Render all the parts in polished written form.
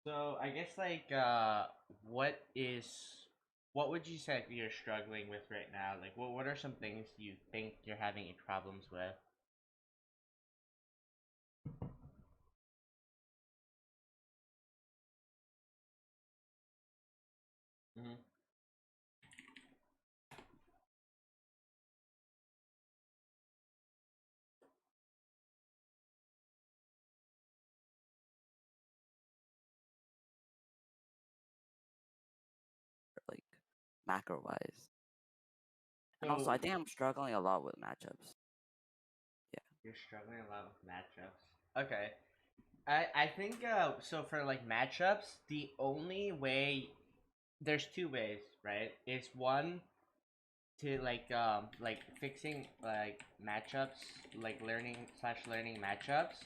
So I guess like what is what would you say you're struggling with right now? Like what are some things you think you're having problems with? Hmm. like macro wise. And also, So I think I'm struggling a lot with matchups. Yeah, you're struggling a lot with matchups. Okay. I think so for like matchups, the only way there's two ways, right? Is one to like fixing like matchups, like learning matchups.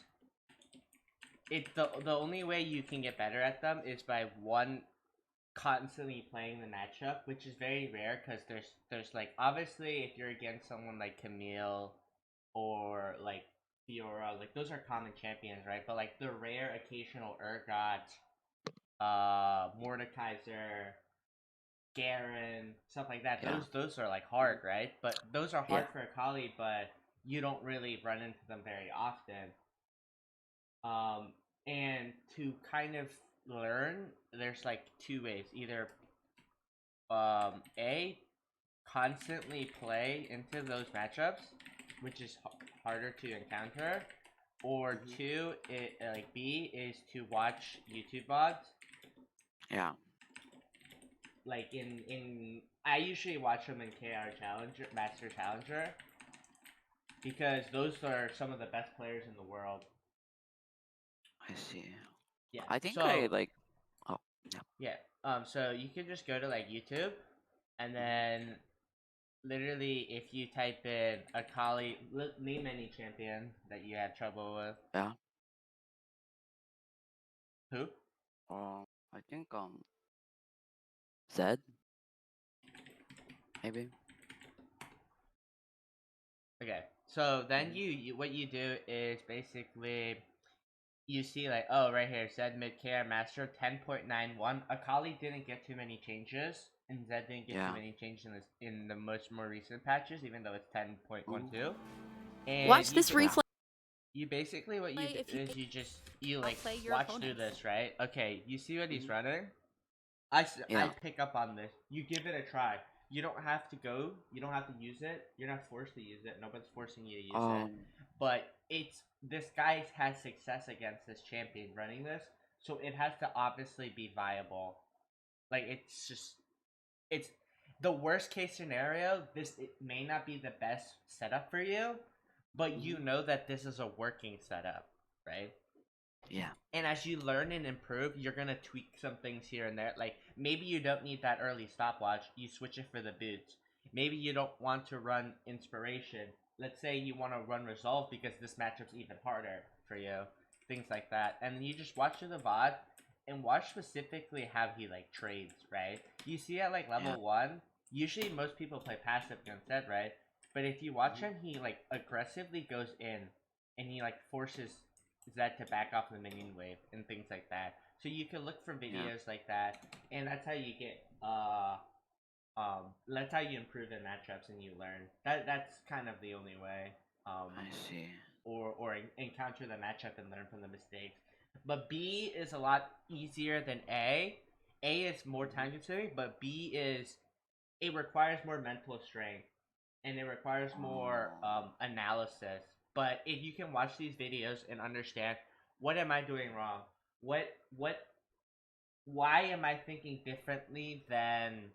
The only way you can get better at them is by one constantly playing the matchup, which is very rare because there's like obviously if you're against someone like Camille or like Fiora, like those are common champions, right? But like the rare occasional Urgot, Mordekaiser, Garen, stuff like that. yeah, Those are like hard, right? But those are yeah, hard for Akali, but you don't really run into them very often. Um, and to kind of learn, there's like two ways. Either a constantly play into those matchups, which is harder to encounter, or hmm two, like B is to watch YouTube VODs. yeah. Like in I usually watch them in KR Challenger, Master Challenger, because those are some of the best players in the world. I see. Yeah. I think I So like. Oh, yeah. yeah. So you can just go to like YouTube, and hmm then literally if you type in Akali, name any champion that you have trouble with. Yeah. Who? I think Zed maybe. Okay. So then hmm you what you do is basically you see like oh right here Zed mid KR Master 10.91. Akali didn't get too many changes, and Zed didn't get too Yeah. many changes in the most more recent patches, even though it's 10.12. hmm And Watch this Yeah. replay you basically what you do if you is you like outplay your watch through opponents. this, right? Okay, you see what he's hmm running. I Yeah. pick up on this. You give it a try. You don't have to go. You don't have to use it. You're not forced to use it. Nobody's forcing you to use it. Um. But it's this guy has success against this champion running this, so it has to obviously be viable. Like it's the worst case scenario. This it may not be the best setup for you, but you hmm know that this is a working setup, right? Yeah. And as you learn and improve, you're gonna tweak some things here and there. Like maybe you don't need that early stopwatch, you switch it for the boots. Maybe you don't want to run inspiration. Let's say you want to run resolve because this matchup's even harder for you. Things like that. And then you just watch the VOD and watch specifically how he like trades, right? You see at like Yeah. level one, usually most people play passive against Zed, right? But if you watch hmm him, he like aggressively goes in and he like forces Zed to back off the minion wave and things like that. So you can look for Yeah. videos like that, and that's how you get that's how you improve in matchups and you learn. That's kind of the only way. I see. Or encounter the matchup and learn from the mistakes. But B is a lot easier than A. A is more hmm time consuming, but B is it requires more mental strength and it requires more Um. analysis. But if you can watch these videos and understand what am I doing wrong, what why am I thinking differently than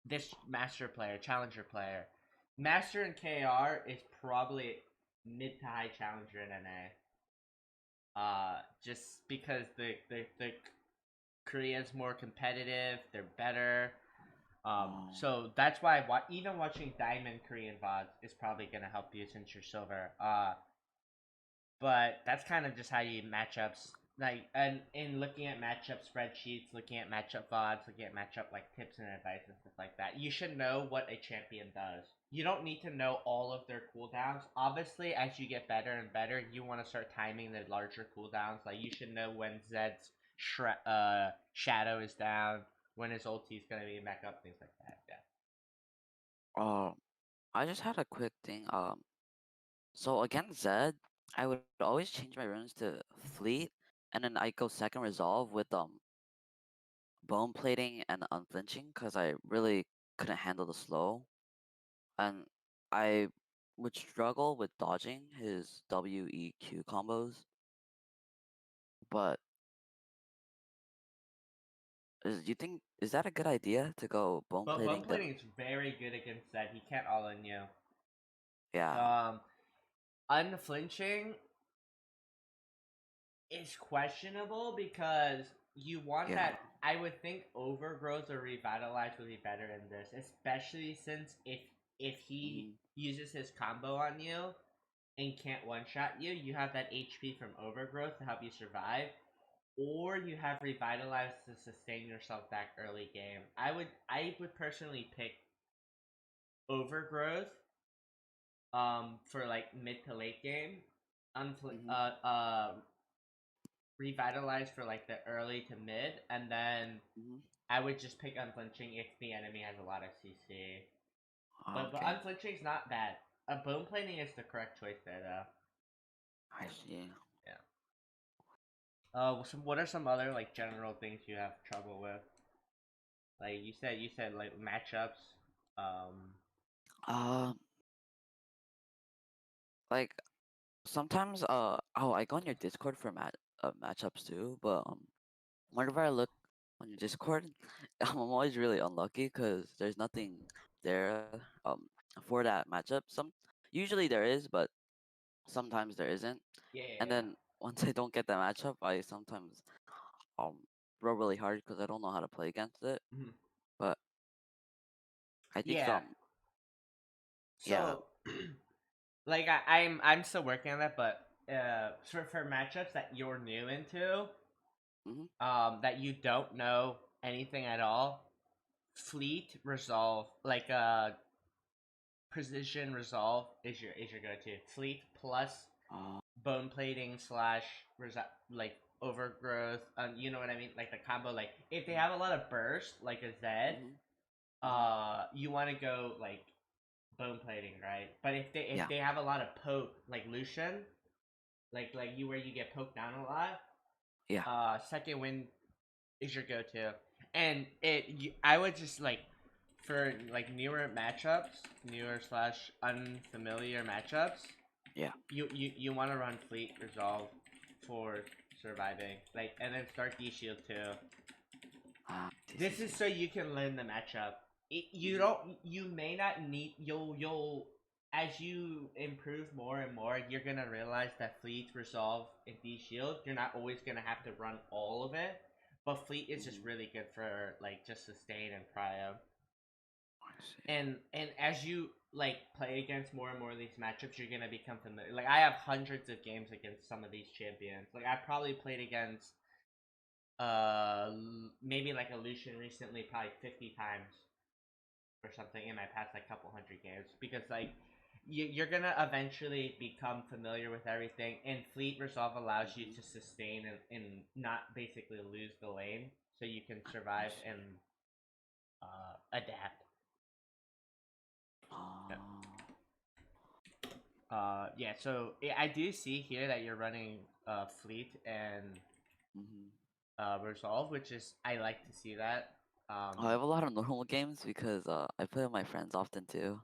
this master player, challenger player? Master in KR is probably mid to high challenger in NA. Just because the Korea's more competitive, they're better. Um. So that's why even watching Diamond Korean VODs is probably gonna help you since you're silver. But that's kind of just how you matchups like and in looking at matchup spreadsheets, looking at matchup VODs, looking at matchup like tips and advice and stuff like that. You should know what a champion does. You don't need to know all of their cooldowns. Obviously, as you get better and better, you want to start timing the larger cooldowns. Like you should know when Zed's Shadow is down, when his ulti is gonna be back up, things like that. Yeah. Um, I just had a quick thing. So against Zed, I would always change my runes to Fleet, and then I go second resolve with bone plating and unflinching because I really couldn't handle the slow, and I would struggle with dodging his WEQ combos. But you think is that a good idea to go bone But bone plating then? plating is very good against that. He can't all in you. Yeah, Um, Unflinching is questionable because you want yeah. that. I would think Overgrowth or Revitalize would be better in this, especially since if he Hmm. uses his combo on you and can't one shot you, you have that HP from Overgrowth to help you survive, or you have Revitalize to sustain yourself back early game. I would personally pick Overgrowth for like mid to late game. Unfl- Hmm. uh uh Revitalize for like the early to mid, and then Hmm. I would just pick unflinching if the enemy has a lot of CC. But Okay, unflinching is not bad. Bone plating is the correct choice there, though. I see. Yeah. What are some other like general things you have trouble with? Like you said like matchups. Um. Um, like sometimes I go on your Discord for matchups too, but whenever I look on your Discord, I'm always really unlucky because there's nothing there for that matchup. Usually there is, but sometimes there isn't. Yeah. And Yeah. then once I don't get the matchup, I sometimes um roll really hard because I don't know how to play against it. Yeah. Mhm. But I think Yeah. yeah. So, like I'm still working on that, but for matchups that you're new into, Hmm. that you don't know anything at all, Fleet Resolve, like Precision Resolve is your go-to. Fleet plus Uh, bone plating slash like overgrowth. You know what I mean? Like the combo. Like if they have a lot of burst, like a Zed, hmm. Hmm. you want to go like bone plating, right? But if they if Yeah. they have a lot of poke, like Lucian, like you where you get poked down a lot, Yeah. second wind is your go-to, and I would just like for like newer matchups, newer slash unfamiliar matchups, Yeah. you want to run Fleet Resolve for surviving, like, and then start D Shield too. This This is is so you can learn the matchup. You hmm. don't. You may not need. You'll as you improve more and more, you're gonna realize that Fleet Resolve and D Shield, you're not always gonna have to run all of it. But Fleet is just Hmm. really good for like just sustain and prio. I see. And as you like play against more and more of these matchups, you're gonna become familiar. Like I have hundreds of games against some of these champions. Like I probably played against maybe like a Lucian recently, probably 50 times or something in my past like couple hundred games, because like you're gonna eventually become familiar with everything, and Fleet Resolve allows you Hmm. to sustain and not basically lose the lane, so you can I survive and see. adapt. Yeah. Oh. Yeah, so I do see here that you're running Fleet and Hmm. Resolve, which is I like to see that. I have a lot of normal games because I play with my friends often too.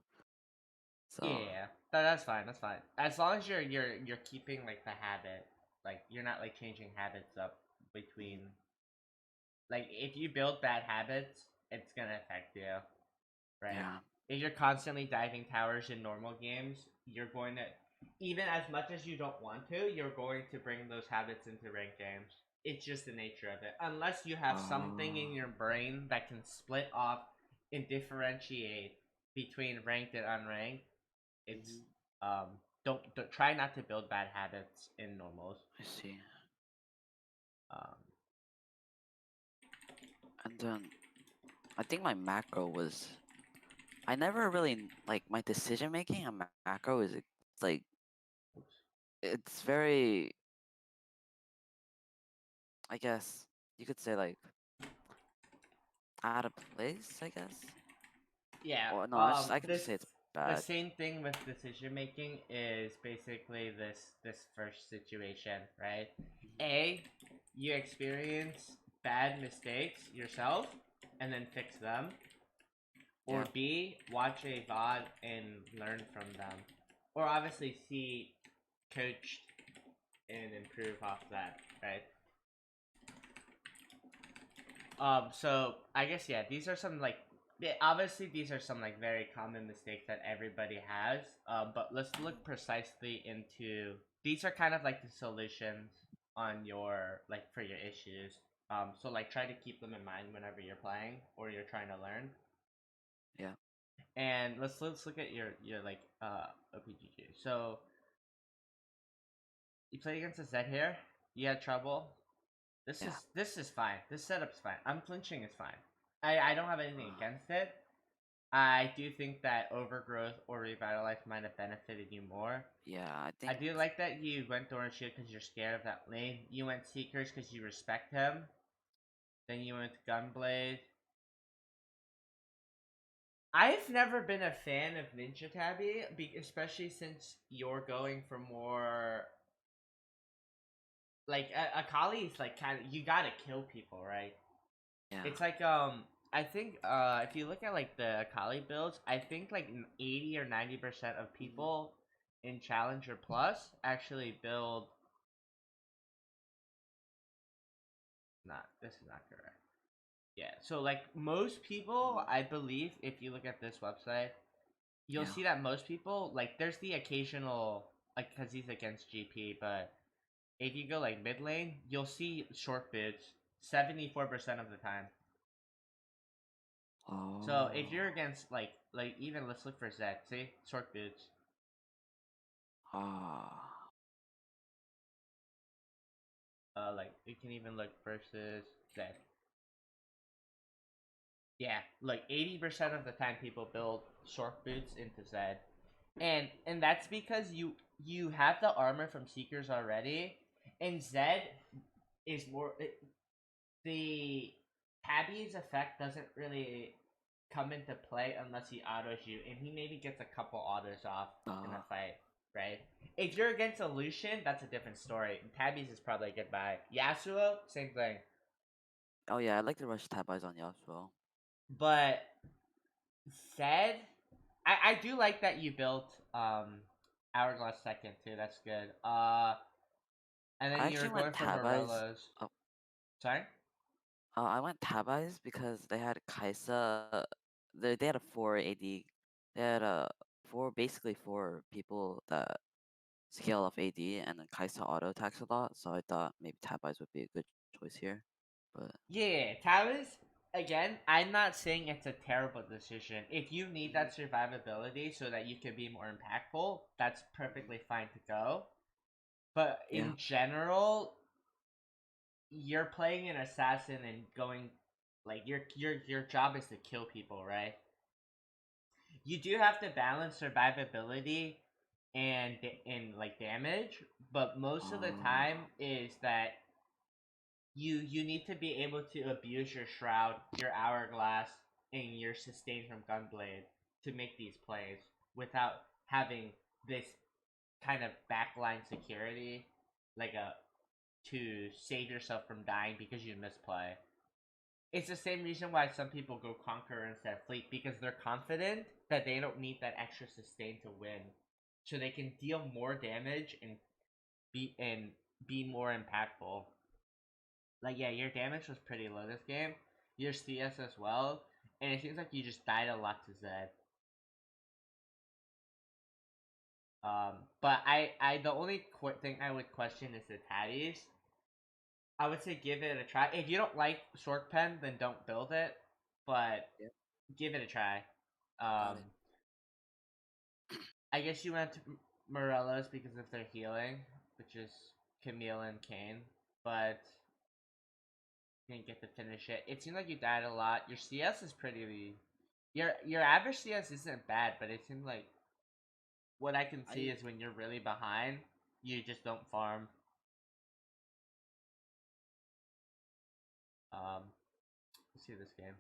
So Yeah, that's fine. That's fine. As long as you're keeping like the habit, like you're not like changing habits up between. mhm. Like if you build bad habits, it's gonna affect you, right? Yeah. If you're constantly diving towers in normal games, you're going to, even as much as you don't want to, you're going to bring those habits into ranked games. It's just the nature of it. Unless you have something in Oh. your brain that can split off and differentiate between ranked and unranked, it's Hmm. um don't try not to build bad habits in normals. I see. Um, And then I think my macro was I never really like my decision making on macro is like oops. it's very I guess you could say like out of place, I guess. Yeah. Or no, I can just This say it's the bad. same thing with decision making is basically this first situation, right? Mhm. A, you experience bad mistakes yourself and then fix them. Or Yeah, B, watch a VOD and learn from them. Or obviously see coached and improve off that, right? So I guess yeah, these are some like obviously these are some like very common mistakes that everybody has. But let's look precisely into these are kind of like the solutions on your like for your issues. So like try to keep them in mind whenever you're playing or you're trying to learn. yeah, And let's look at your like OPGG. So you play against a Zed here. You had trouble. yeah. This is fine. This setup's fine. Unflinching is fine. I don't have anything against it. I do think that Overgrowth or Revitalize might have benefited you more. Yeah, I I think. do like that you went Thorn Shield because you're scared of that lane. You went Seekers because you respect him. Then you went Gunblade. I've never been a fan of Ninja Tabby, especially since you're going for more like Akali is like kind of you gotta kill people, right? Yeah. It's like I think if you look at like the Akali builds, I think like 80 or 90% of Mhm. people in Challenger Plus actually build. Not this is not correct. Yeah, so like most people, Mhm. I believe, if you look at this website, you'll Yeah. see that most people like there's the occasional like because he's against GP, but if you go like mid lane, you'll see short boots 74% of the time. So if you're Oh. against like even let's look for Zed, see short boots. Ah. Like you can even look versus Zed. Yeah, like 80% of the time people build short boots into Zed, and that's because you have the armor from Seekers already, and Zed is more the Tabby's effect doesn't really come into play unless he autos you, and he maybe gets a couple autos off in a Uh. fight, right? If you're against a Lucian, that's a different story. Tabby's is probably a goodbye. Yasuo, same thing. Oh yeah, I like the rush tab eyes on Yasuo. But said, I do like that you built Hourglass second too. That's good. And then I you were actually went going for tab eyes. Morello's. Oh, Sorry. I went tab eyes because they had Kaisa. They had a 4 AD. They had a four basically four people that scale off AD, and then Kaisa auto attacks a lot. So I thought maybe tab eyes would be a good choice here. But Yeah, Towers. Again, I'm not saying it's a terrible decision. If you need mhm, that survivability so that you can be more impactful, that's mhm. perfectly fine to go. But Yeah. in general, you're playing an assassin and going like your job is to kill people, right? You do have to balance survivability and like damage, but most of the time Oh. is that you need to be able to abuse your shroud, your hourglass, and your sustain from gunblade to make these plays without having this kind of backline security, like a to save yourself from dying because you misplay. It's the same reason why some people go conqueror instead of fleet because they're confident that they don't need that extra sustain to win, so they can deal more damage and be more impactful. Like yeah, your damage was pretty low this game. Your CS as well, and it seems like you just died a lot to Zed. But the only thing I would question is the tatties. I would say give it a try. If you don't like Short Pen, then don't build it. But Yeah. give it a try. Got Um, it. I guess you went to Morello's because of their healing, which is Camille and Kane, but didn't get to finish it. It seemed like you died a lot. Your CS is pretty. Your average CS isn't bad, but it seemed like what I can see I is when you're really behind, you just don't farm. Let's see this game.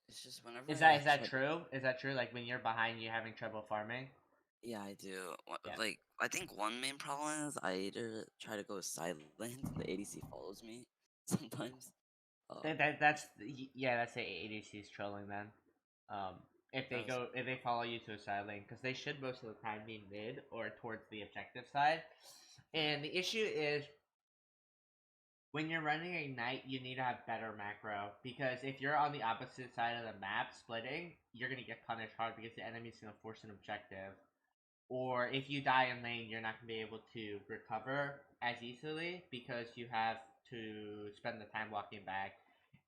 It's just whenever Is I that try. true? Is that true? Like when you're behind, you're having trouble farming. Yeah, I do. Yeah. Like, I think one main problem is I either try to go silent and the ADC follows me sometimes. That's the ADC's trolling then. Um, That was, if they follow you to a side lane, because they should most of the time be mid or towards the objective side. yeah, And the issue is when you're running a knight, you need to have better macro because if you're on the opposite side of the map splitting, you're gonna get punished hard because the enemy's gonna force an objective. Or if you die in lane, you're not gonna be able to recover as easily because you have to spend the time walking back.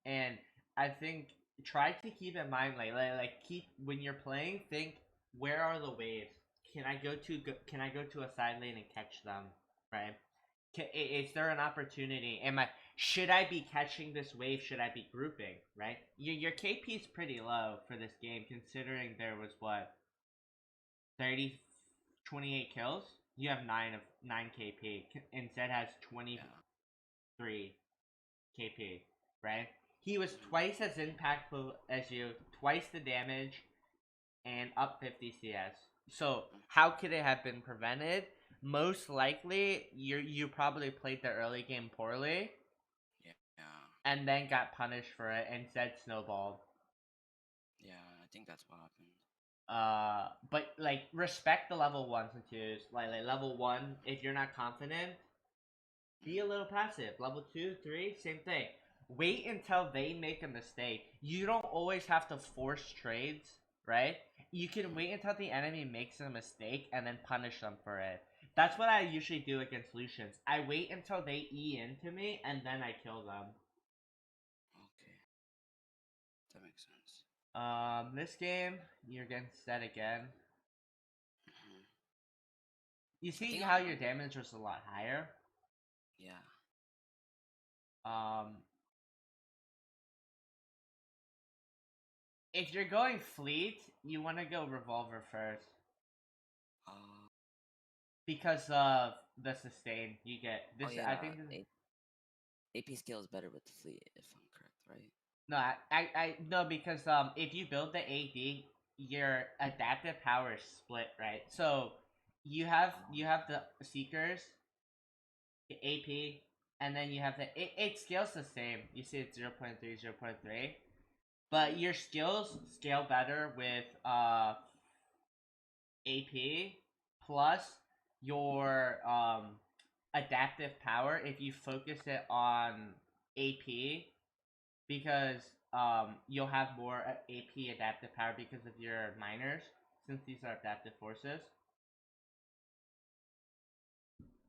And I think try to keep in mind like keep when you're playing, think where are the waves? Can I go to a side lane and catch them? Right? Is there an opportunity? Should I be catching this wave? Should I be grouping? Right? Your KP is pretty low for this game considering there was what 30, 28 kills. You have 9 KP. And Zed has yeah. 23 KP. Right? He was Mhm. twice as impactful as you, twice the damage, and up 50 CS. So how could it have been prevented? Most likely, you probably played the early game poorly, Yeah, and then got punished for it, and Zed snowballed. yeah. I think that's what happened. But like respect the level ones and twos. Like level one, if you're not confident, be a little passive. Level 2, 3, same thing. Wait until they make a mistake. You don't always have to force trades, right? You can wait until the enemy makes a mistake and then punish them for it. That's what I usually do against Lucians. I wait until they E into me and then I kill them. Okay, that makes sense. This game, you're getting set again. Mhm. You I see think how I'm your running. damage was a lot higher? Yeah. Um, if you're going fleet, you want to go revolver first Uh. because of the sustain you get. Oh This I yeah. think this, AP skill is better with the fleet, if I'm correct, right? no no because if you build the AD, your adaptive power is split, right? So you have the seekers, the AP, and then you have it scales the same. You see it's 0.3, 0.3. But Mhm. your skills scale better with AP plus your adaptive power if you focus it on AP because you'll have more AP adaptive power because of your minors since these are adaptive forces.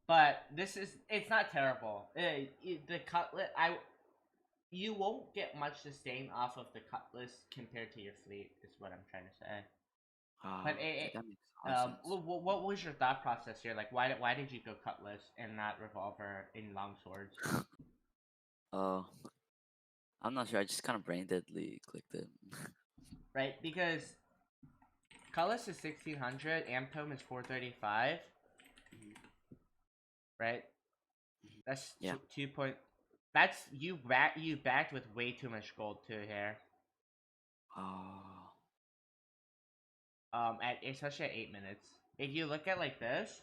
But this is it's not terrible. The cutlet I you won't get much sustain off of the cutlass compared to your fleet is what I'm trying to say. But Okay, that makes a lot of sense. what was your thought process here? Like, why did you go cutlass and not revolver in long swords? Oh, I'm not sure. I just kind of brain deadly clicked it. Right, because cutlass is 1600, Amtome is 435. Mhm, Right, mhm. that's Yeah. 2 point. You backed with way too much gold too here. Oh. At especially at 8 minutes. If you look at like this,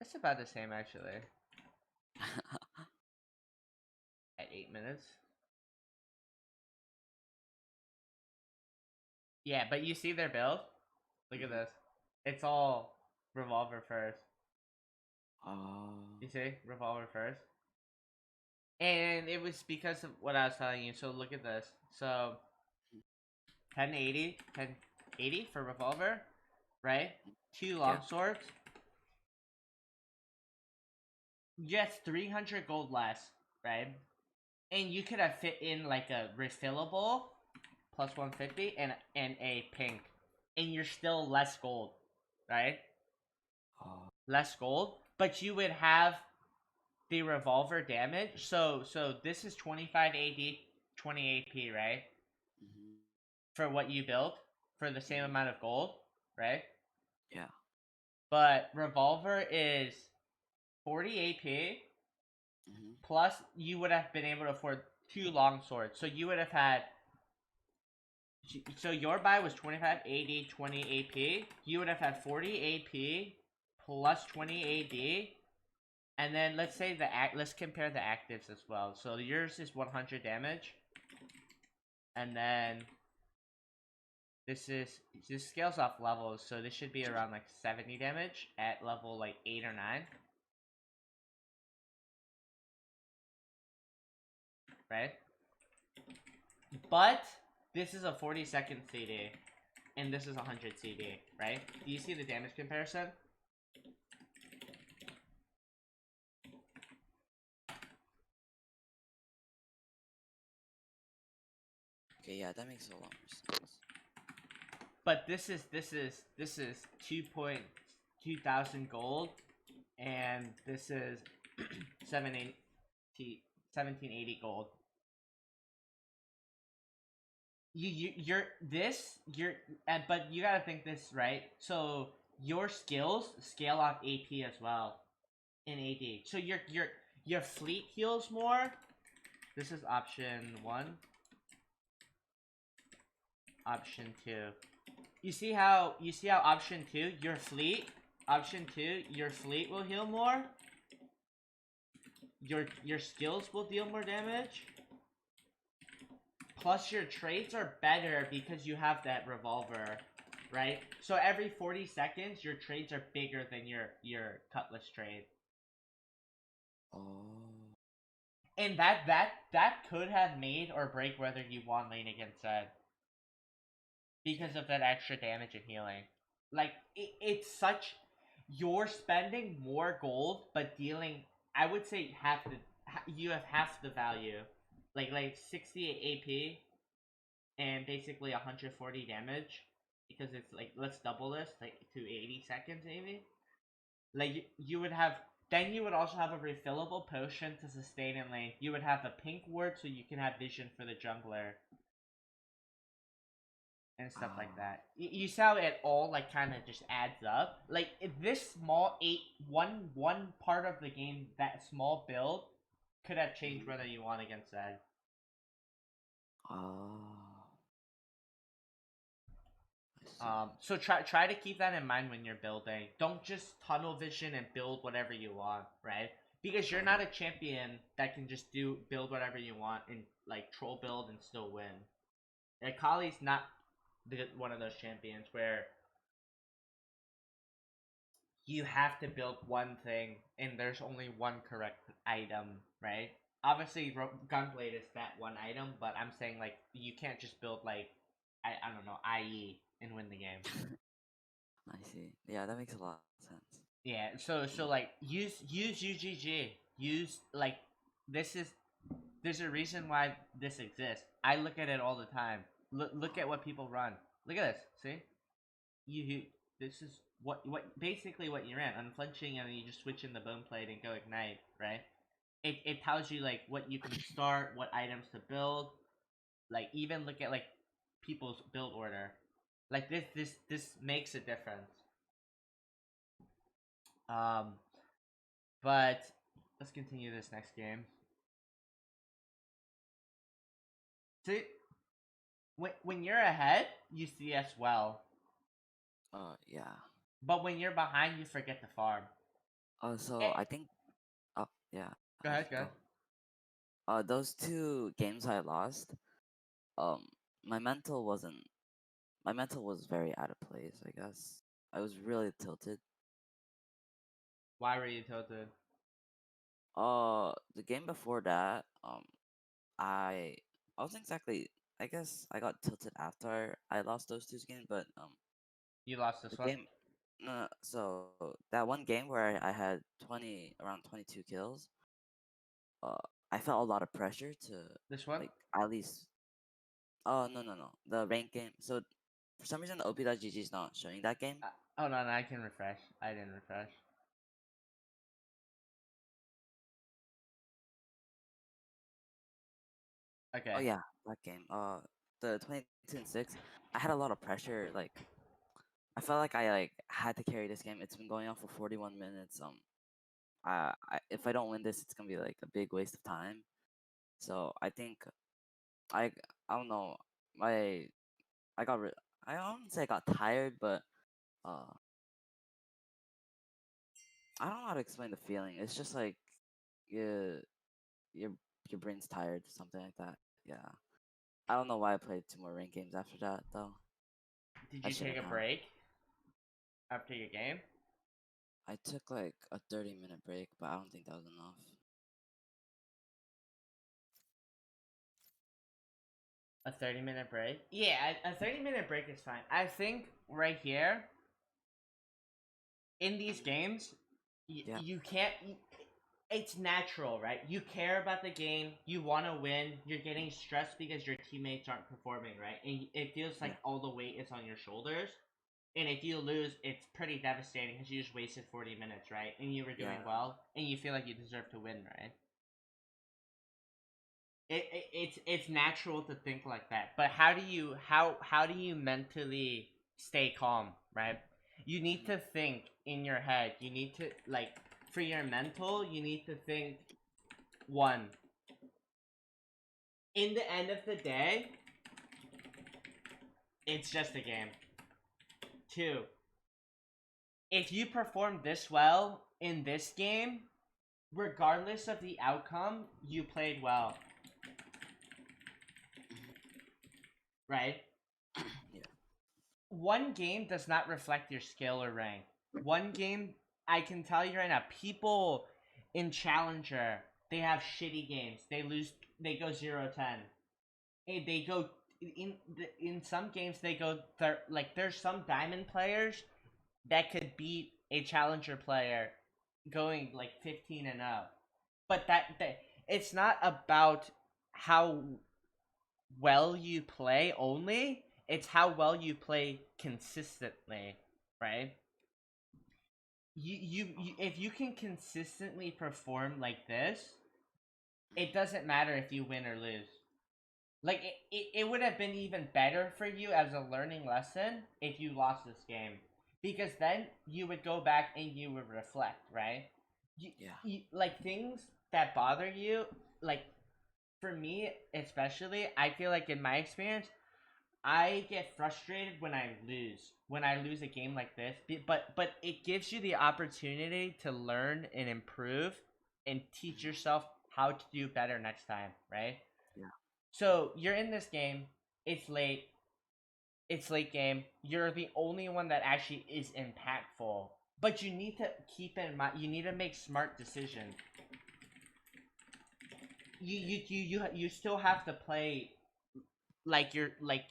it's about the same actually. At 8 minutes. Yeah, but you see their build. Look at Mhm. this. It's all revolver first. Oh. You see, revolver first. And it was because of what I was telling you. So look at this. So 1080, 1080 for revolver, right? Two Yeah. long swords. Yes, 300 gold less, right? And you could have fit in like a refillable plus 150 and a pink, and you're still less gold, right? Oh. Less gold, but you would have the revolver damage. So this is 25 AD, 20 AP, right? Mhm. For what you built for the same Mhm. amount of gold, right? Yeah. But revolver is 40 AP Hmm. Plus, you would have been able to afford two long swords. So you would have had. So your buy was 25 AD, 20 AP. You would have had 40 AP plus 20 AD. And then let's say let's compare the actives as well. So yours is 100 damage. And then this is this scales off levels, so this should be around like 70 damage at level like 8 or 9. Right? But this is a 40-second CD, and this is 100 CD, right? Do you see the damage comparison? Okay, yeah, that makes a lot more sense. But this is 2,200 gold, and this is 1780 gold. You're but you gotta think this right. So your skills scale off AP as well in AD. So your fleet heals more. This is option 1. Option 2. You see how option 2 your fleet will heal more. Your skills will deal more damage. Plus your trades are better because you have that revolver, right? So every 40 seconds your trades are bigger than your cutlass trade. Oh. And that could have made or break whether you won lane against Zed because of that extra damage and healing. Like it's such you're spending more gold but dealing I would say you have half the value. Like 68 AP and basically 140 damage because it's like let's double this like to 80 seconds maybe. Like you would have then you would also have a refillable potion to sustain in lane. You would have a pink ward so you can have vision for the jungler and stuff like Ah. that. You see how it all like kind of just adds up. Like if this small one part of the game, that small build could have changed Mhm. whether you won against that. Oh. I see. So try to keep that in mind when you're building. Don't just tunnel vision and build whatever you want, right? Because you're not Okay. a champion that can just build whatever you want and like troll build and still win. Akali's not one of those champions where you have to build one thing and there's only one correct item, right? Obviously, Gunblade is that one item, but I'm saying like you can't just build like I don't know IE and win the game. I see. Yeah, that makes a lot of sense. Yeah, so Mm. like use UGG. Use like this is there's a reason why this exists. I look at it all the time. Look at what people run. Look at this. See? You this is what basically what you ran. Unflinching and then you just switch in the bone plate and go ignite, right? It tells you like what you can start, what items to build. Like even look at like people's build order. Like this makes a difference. Um but let's continue this next game. See, when you're ahead, you CS well, Yeah. but when you're behind, you forget to farm. So Eh, I think. Oh, yeah. go I ahead, can go ahead. go. Those two games I lost. Um, my mental wasn't. My mental was very out of place. I guess I was really tilted. Why were you tilted? The game before that. I I wasn't exactly. I guess I got tilted after I lost those two games, but You lost the this one. game. No, so that one game where I had 22 kills. Uh, I felt a lot of pressure to This one. like at least. Oh, no, the rank game. So for some reason the OP.GG is not showing that game. Oh no, no, I can refresh. I didn't refresh. Oh Okay. yeah, that game. The 22 and 6. I had a lot of pressure. Like I felt like I had to carry this game. It's been going on for 41 minutes. if I don't win this, it's gonna be like a big waste of time. So I think I I don't know. My I got I don't say I got tired, but uh I don't know how to explain the feeling. It's just like your your your brain's tired, something like that. Yeah. I don't know why I played 2 more ranked games after that though. Did I you take shouldn't a have. break after your game? I took like a 30-minute break, but I don't think that was enough. A 30-minute break? Yeah, a 30-minute break is fine. I think right here, in these games, Yeah, you can't. It's natural, right? You care about the game. You want to win. You're getting stressed because your teammates aren't performing, right? And it feels like yeah, all the weight is on your shoulders. And if you lose, it's pretty devastating because you just wasted 40 minutes, right? And you were doing yeah. well, and you feel like you deserve to win, right? It's natural to think like that, but how do you mentally stay calm, right? You need Mhm. to think in your head. You need to, like, for your mental, you need to think, one, in the end of the day, it's just a game. Two, if you perform this well in this game, regardless of the outcome, you played well, right? Yeah, One game does not reflect your skill or rank. One game, I can tell you right now, people in Challenger, they have shitty games. They lose, they go 0-10. They go in some games they go like there's some diamond players that could beat a challenger player going like 15-0. But that it's not about how well you play only, it's how well you play consistently, right? You if you can consistently perform like this, it doesn't matter if you win or lose. Like it would have been even better for you as a learning lesson if you lost this game, because then you would go back and you would reflect, right? yeah. Like things that bother you, like for me especially, I feel like in my experience, I get frustrated when I lose a game like this. But it gives you the opportunity to learn and improve and teach Mhm. yourself how to do better next time, right? Yeah, So you're in this game. It's late. It's late game. You're the only one that actually is impactful. But you need to keep in mind. You need to make smart decisions. You still have to play like you're like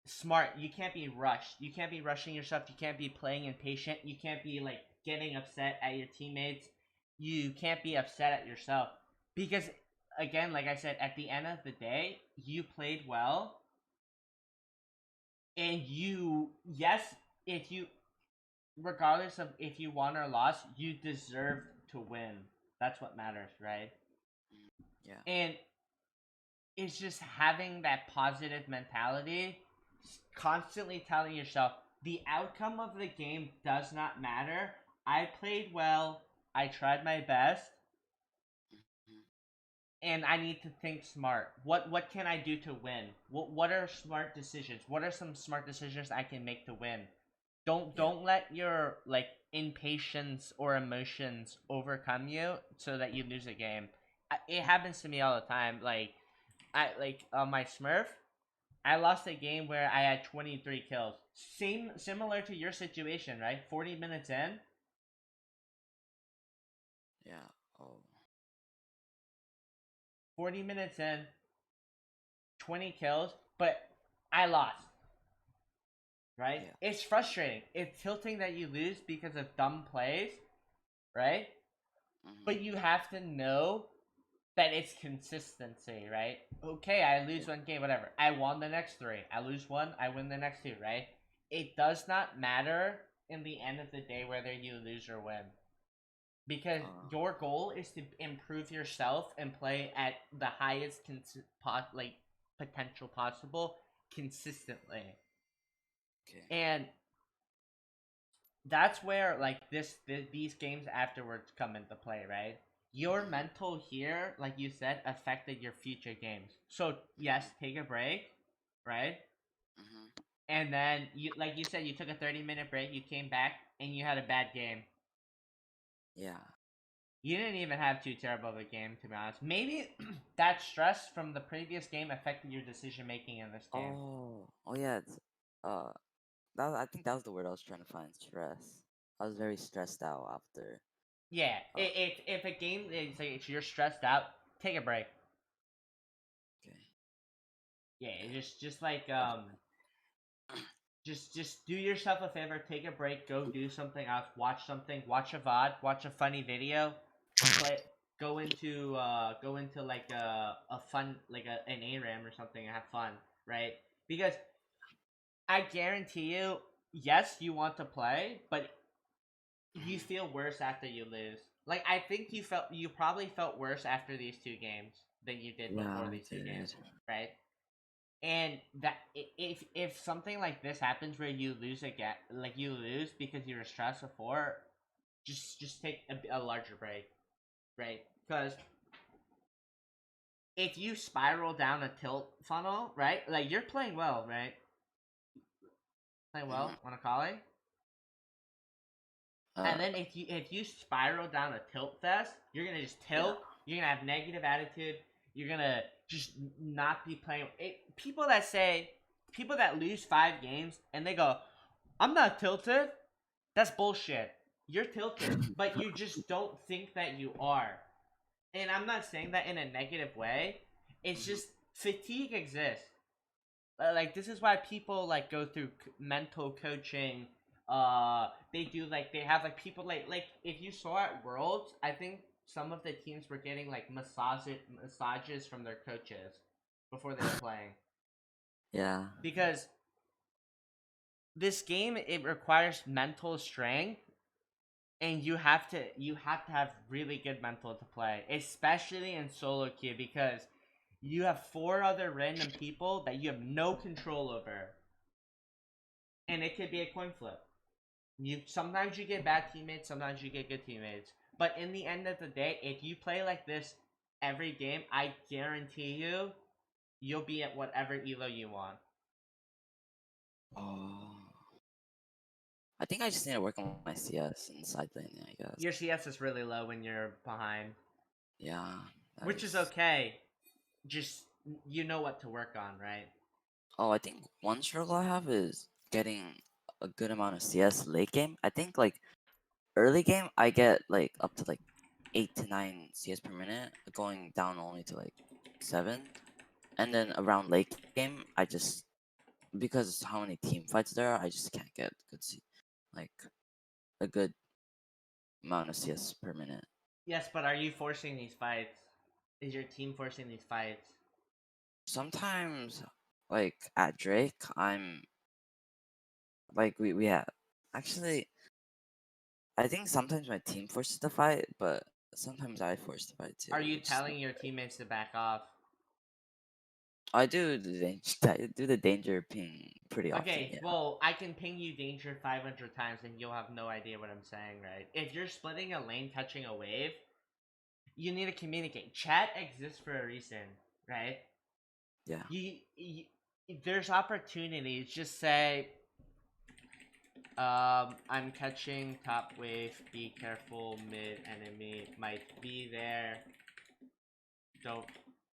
smart. You can't be rushed. You can't be rushing yourself. You can't be playing impatient. You can't be like getting upset at your teammates. You can't be upset at yourself because, again, like I said, at the end of the day, you played well, and you, yes, if you, regardless of if you won or lost, you deserve to win. That's what matters, right? mhm, yeah, And it's just having that positive mentality, constantly telling yourself the outcome of the game does not matter. I played well, I tried my best, mhm, and I need to think smart. What can I do to win? What are smart decisions? What are some smart decisions I can make to win? yeah. Don't let your like impatience or emotions overcome you so that you lose a game. It happens to me all the time. Like I like on my Smurf, I lost a game where I had 23 kills. Similar to your situation, right? 40 minutes in, Yeah. Oh, 40 minutes in, 20 kills, but I lost, right? yeah. It's frustrating. It's tilting that you lose because of dumb plays, right? Mhm. But you have to know that it's consistency, right? Okay, I lose Yeah. one game, whatever. I won the next three. I lose one, I win the next two, right? It does not matter in the end of the day whether you lose or win. Because Uh, your goal is to improve yourself and play at the highest like potential possible consistently. okay. And that's where like these games afterwards come into play, right? Your mental here, like you said, affected your future games. So yes, take a break, right? Mm-hmm. And then you, like you said, you took a 30-minute break, you came back and you had a bad game. Yeah. You didn't even have too terrible of a game, to be honest. Maybe that stress from the previous game affected your decision making in this game. Oh yeah. Uh, I think that was the word I was trying to find. Stress. I was very stressed out after. Yeah, Uh, if a game is like you're stressed out, take a break. okay. Yeah, Okay. just like Definitely. just do yourself a favor, take a break, go do something else, watch something, watch a VOD, watch a funny video, play, go into like a fun like an ARAM or something and have fun, right? Because I guarantee you, yes, you want to play, but you Mhm. feel worse after you lose. Like I think you probably felt worse after these two games than you did Yeah, before I these two games, did. right? And that if something like this happens where you lose again, like you lose because you were stressed before, just take a larger break, right? Because if you spiral down a tilt funnel, right, like you're playing well, right? Playing Hmm. well on Akali, Uh, and then if you spiral down a tilt fest, you're gonna just yeah. tilt. You're gonna have negative attitude. You're gonna just not be playing. People that lose 5 games and they go, "I'm not tilted." That's bullshit. You're tilted, but you just don't think that you are. And I'm not saying that in a negative way. It's Hmm. just fatigue exists. Like this is why people like go through mental coaching. They do like they have like people like if you saw at Worlds, I think some of the teams were getting like massages from their coaches before they were playing Yeah. because this game it requires mental strength and you have to have really good mental to play, especially in solo queue because you have 4 other random people that you have no control over, and it could be a coin flip. You sometimes you get bad teammates, sometimes you get good teammates, but in the end of the day, if you play like this every game, I guarantee you, you'll be at whatever elo you want. Oh. I think I just need to work on my CS and side laning, I guess. Your CS is really low when you're behind, Yeah, that which is is. okay. Just you know what to work on, right? Oh, I think one struggle I have is getting a good amount of CS late game. I think like early game I get like up to like 8 to 9 CS per minute, going down only to like 7. And then around late game, I just because how many team fights there are, I just can't get like a good amount of CS per minute. Yes, but are you forcing these fights? Is your team forcing these fights? Sometimes, like at Drake, I'm like we have actually. I think sometimes my team forces the fight, but sometimes I force the fight too, Are you which is not telling your great. teammates to back off? I do the danger, I do the danger ping pretty often. Okay, Yeah, well, I can ping you danger 500 times and you'll have no idea what I'm saying, right? If you're splitting a lane catching a wave, you need to communicate. Chat exists for a reason, right? yeah, You there's opportunities. Just say, I'm catching top wave. Be careful, mid enemy might be there. Don't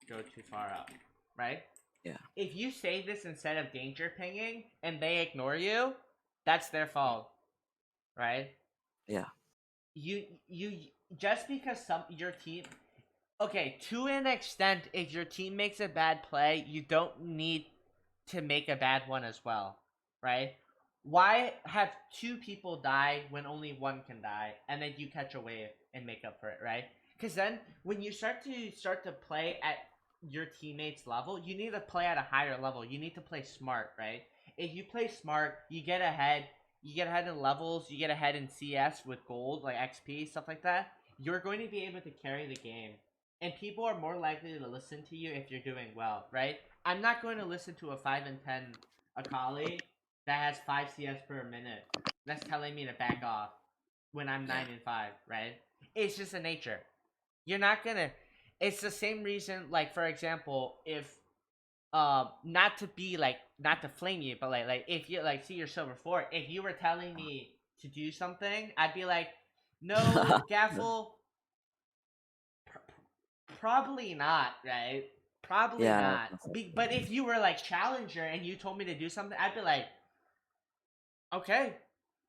go too far up, right? yeah, If you say this instead of danger pinging and they ignore you, that's their mm, fault, right? yeah, You just because some your team, okay, to an extent, if your team makes a bad play, you don't need to make a bad one as well, right? Why have 2 people die when only one can die, and then you catch a wave and make up for it, right? Because then when you start to play at your teammates' level, you need to play at a higher level. You need to play smart, right? If you play smart, you get ahead. You get ahead in levels. You get ahead in CS with gold, like XP, stuff like that. You're going to be able to carry the game, and people are more likely to listen to you if you're doing well, right? I'm not going to listen to a 5 and 10 Akali that has 5 CS per minute. that's telling me to back off when I'm Yeah. 9-5, right? It's just a nature. You're not gonna. It's the same reason. Like for example, if not to be like not to flame you, but like if you like see your silver 4, if you were telling me to do something, I'd be like, no, Gaffle, probably not, right? Probably Yeah. not. But if you were like challenger and you told me to do something, I'd be like, okay,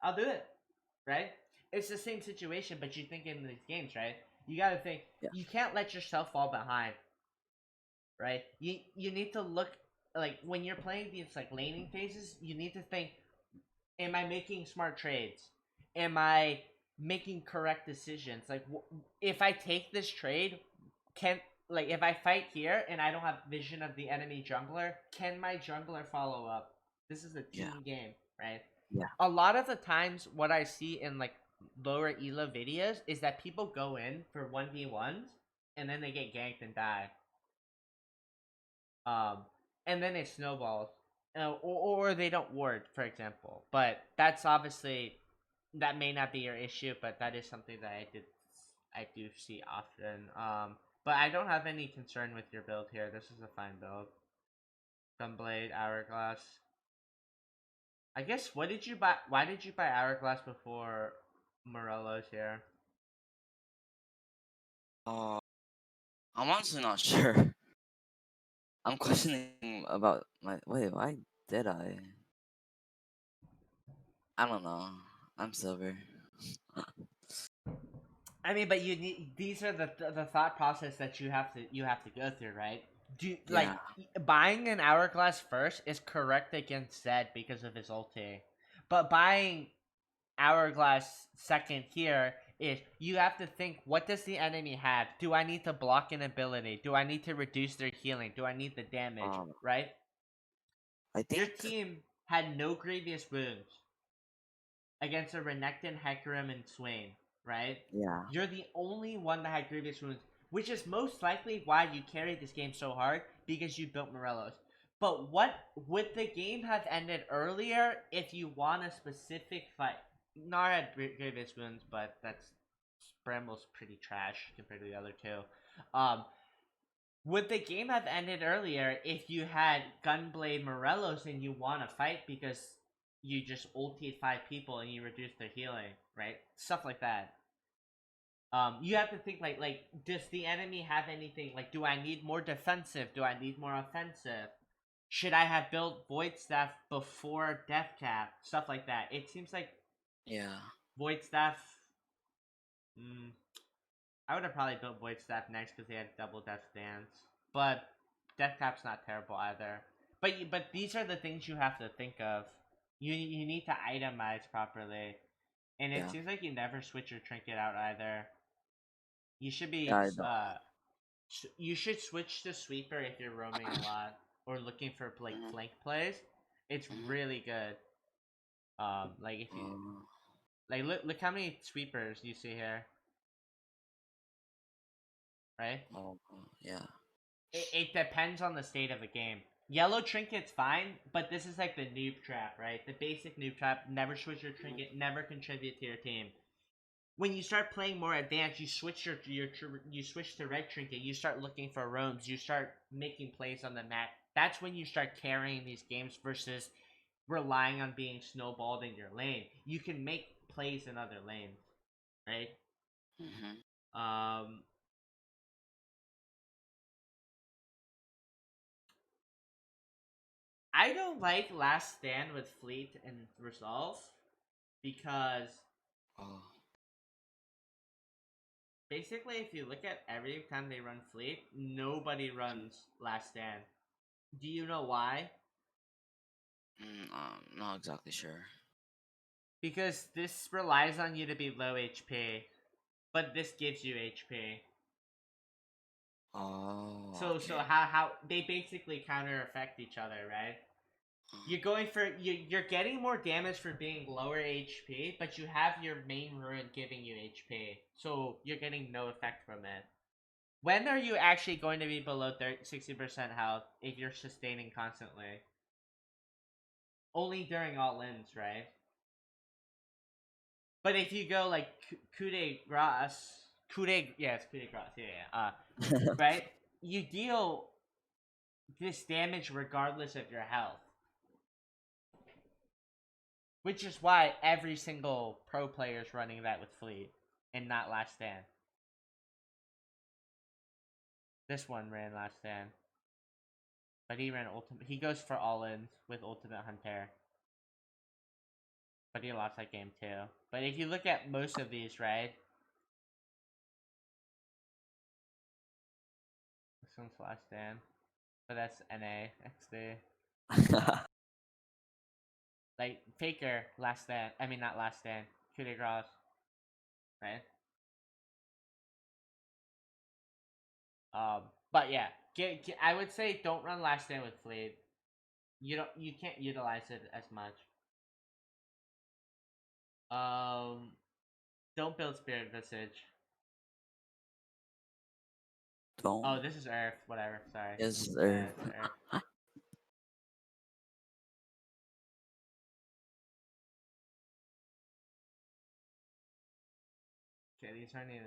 I'll do it, right? It's the same situation, but you think in these games, right? You gotta think Yeah. you can't let yourself fall behind, right? You need to look like when you're playing these like laning phases, you need to think, am I making smart trades? Am I making correct decisions? Like if I take this trade, can like if I fight here and I don't have vision of the enemy jungler, can my jungler follow up? This is a Yeah. team game, right? Yeah. A lot of the times what I see in like lower elo videos is that people go in for 1v1s and then they get ganked and die. Um, and then it snowballs, or they don't ward, for example. But that's obviously that may not be your issue, but that is something that I do see often. But I don't have any concern with your build here. This is a fine build. Gunblade, Hourglass. I guess what did you buy? Why did you buy Hourglass before Morello's here? Uh, I'm honestly not sure. I'm questioning about my. Wait, why did I? I don't know. I'm silver. I mean, but you need these are the thought process that you have to go through, right? Do like Yeah. buying an hourglass first is correct against Zed because of his ulti, but buying hourglass second here is you have to think, what does the enemy have? Do I need to block an ability? Do I need to reduce their healing? Do I need the damage? Um. Right? I Your think. team had no grievous wounds against a Renekton, Hecarim, and Swain, right? Yeah. You're the only one that had grievous wounds, which is most likely why you carried this game so hard because you built Morelos. But what would the game have ended earlier if you won a specific fight? Nar had grievous wounds, but that's Bramble's pretty trash compared to the other two. Um, would the game have ended earlier if you had Gunblade Morelos and you won a fight because you just ultied 5 people and you reduced their healing, right? Stuff like that. You have to think like, does the enemy have anything? Like, do I need more defensive? Do I need more offensive? Should I have built Void Staff before Death Cap? Stuff like that. It seems like Yeah. Void Staff. Mm, I would have probably built Void Staff next because they had double Death Stance. But Death Cap's not terrible either. But these are the things you have to think of. You need to itemize properly, and it Yeah. seems like you never switch your trinket out either. You should Yeah. be I don't. you should switch to sweeper if you're roaming a lot or looking for like Mhm. flank plays. It's Mhm. really good. Like if you Uh, like look how many sweepers you see here, right? oh. Yeah. It depends on the state of the game. Yellow trinket's fine, but this is like the noob trap, right? The basic noob trap. Never switch your Mhm. trinket. Never contribute to your team. When you start playing more advanced, you switch you switch to red trinket. You start looking for roams. You start making plays on the map. That's when you start carrying these games versus relying on being snowballed in your lane. You can make plays in other lanes, right? Mhm. Um, I don't like Last Stand with Fleet and Resolve because Oh. basically, if you look at every time they run Fleet, nobody runs Last Stand. Do you know why? Not exactly sure. Because this relies on you to be low HP, but this gives you HP. Oh. So Okay. how they basically counter effect each other, right? Uh, You're going for you're getting more damage for being lower HP, but you have your main rune giving you HP, so you're getting no effect from it. When are you actually going to be below 60% health if you're sustaining constantly? Only during all ins, right? But if you go like coup de grace, it's coup de grace, right? You deal this damage regardless of your health, which is why every single pro player is running that with Fleet and not Last Stand. This one ran Last Stand, but he ran ultimate. He goes for all-ins with Ultimate Hunter, but he lost that game too. But if you look at most of these, right? This one's Last Stand, but that's NA XD. Like Faker, Last Stand. I mean, not Last Stand. Coup de grace, right? But yeah, I would say don't run Last Stand with Fleet. You can't utilize it as much. Don't build Spirit Visage. Don't. Oh, this is Earth. Whatever. Sorry. Yes, Yeah, Earth. it's Earth. Okay, these aren't even.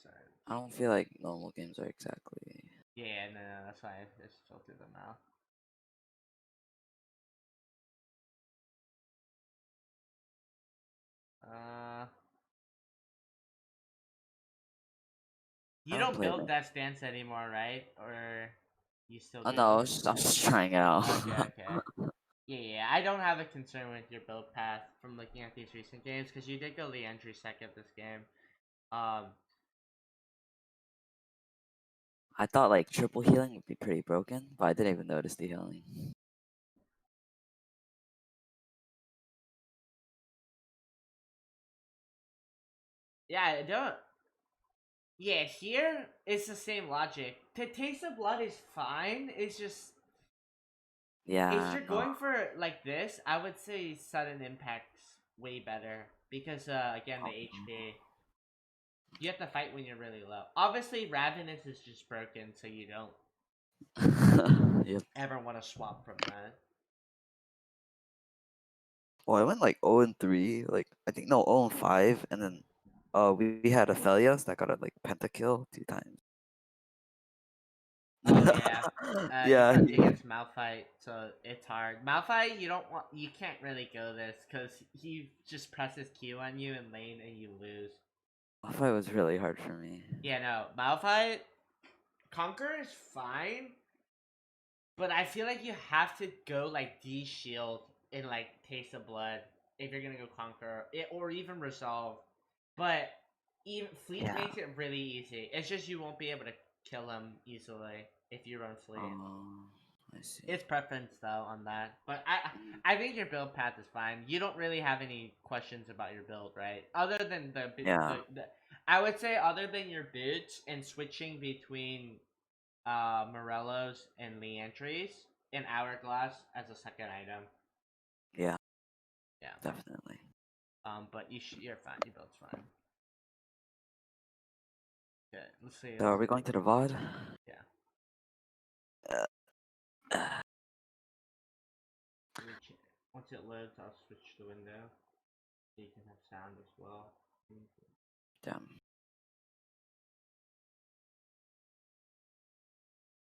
Sorry. I don't feel like normal games are exactly. Yeah, no, that's why I just filtered them out. You don't play build that. that stance anymore, right? Or you still do? Oh no, I'm just trying out. Okay. Yeah, I don't have a concern with your build path from looking at these recent games because you did go the entry second this game. I thought like triple healing would be pretty broken, but I didn't even notice the healing. Yeah, I don't. Yeah, here it's the same logic. The taste of blood is fine. It's just if Yeah, you're no. going for like this, I would say sudden impact's way better because again the HP. You have to fight when you're really low. Obviously, Ravenous is just broken, so you don't Yep. ever want to swap from that. Well, I went like 0 and 3, like I think no 0 and 5, and then we had Aphelios that got a like pentakill 2 times. Oh yeah, he Yeah. plays against Malphite, so it's hard. Malphite, you can't really go this because he just presses Q on you in lane and you lose. Malphite was really hard for me. Yeah, no, Malphite, Conquer is fine, but I feel like you have to go like D Shield and like Taste of Blood if you're gonna go Conquer it, or even Resolve. But even Fleet Yeah. makes it really easy. It's just you won't be able to kill him easily if you run Fleet. I see. It's preference though on that, but I think your build path is fine. You don't really have any questions about your build, right? Other than Yeah. I would say other than your boots and switching between Morello's and Leantries and Hourglass as a second item. Yeah. Yeah. Definitely. But you're fine. Your build's fine. Okay, let's see. So are we going to the VOD? Yeah. Once it loads, I'll switch the window so you can have sound as well. Damn.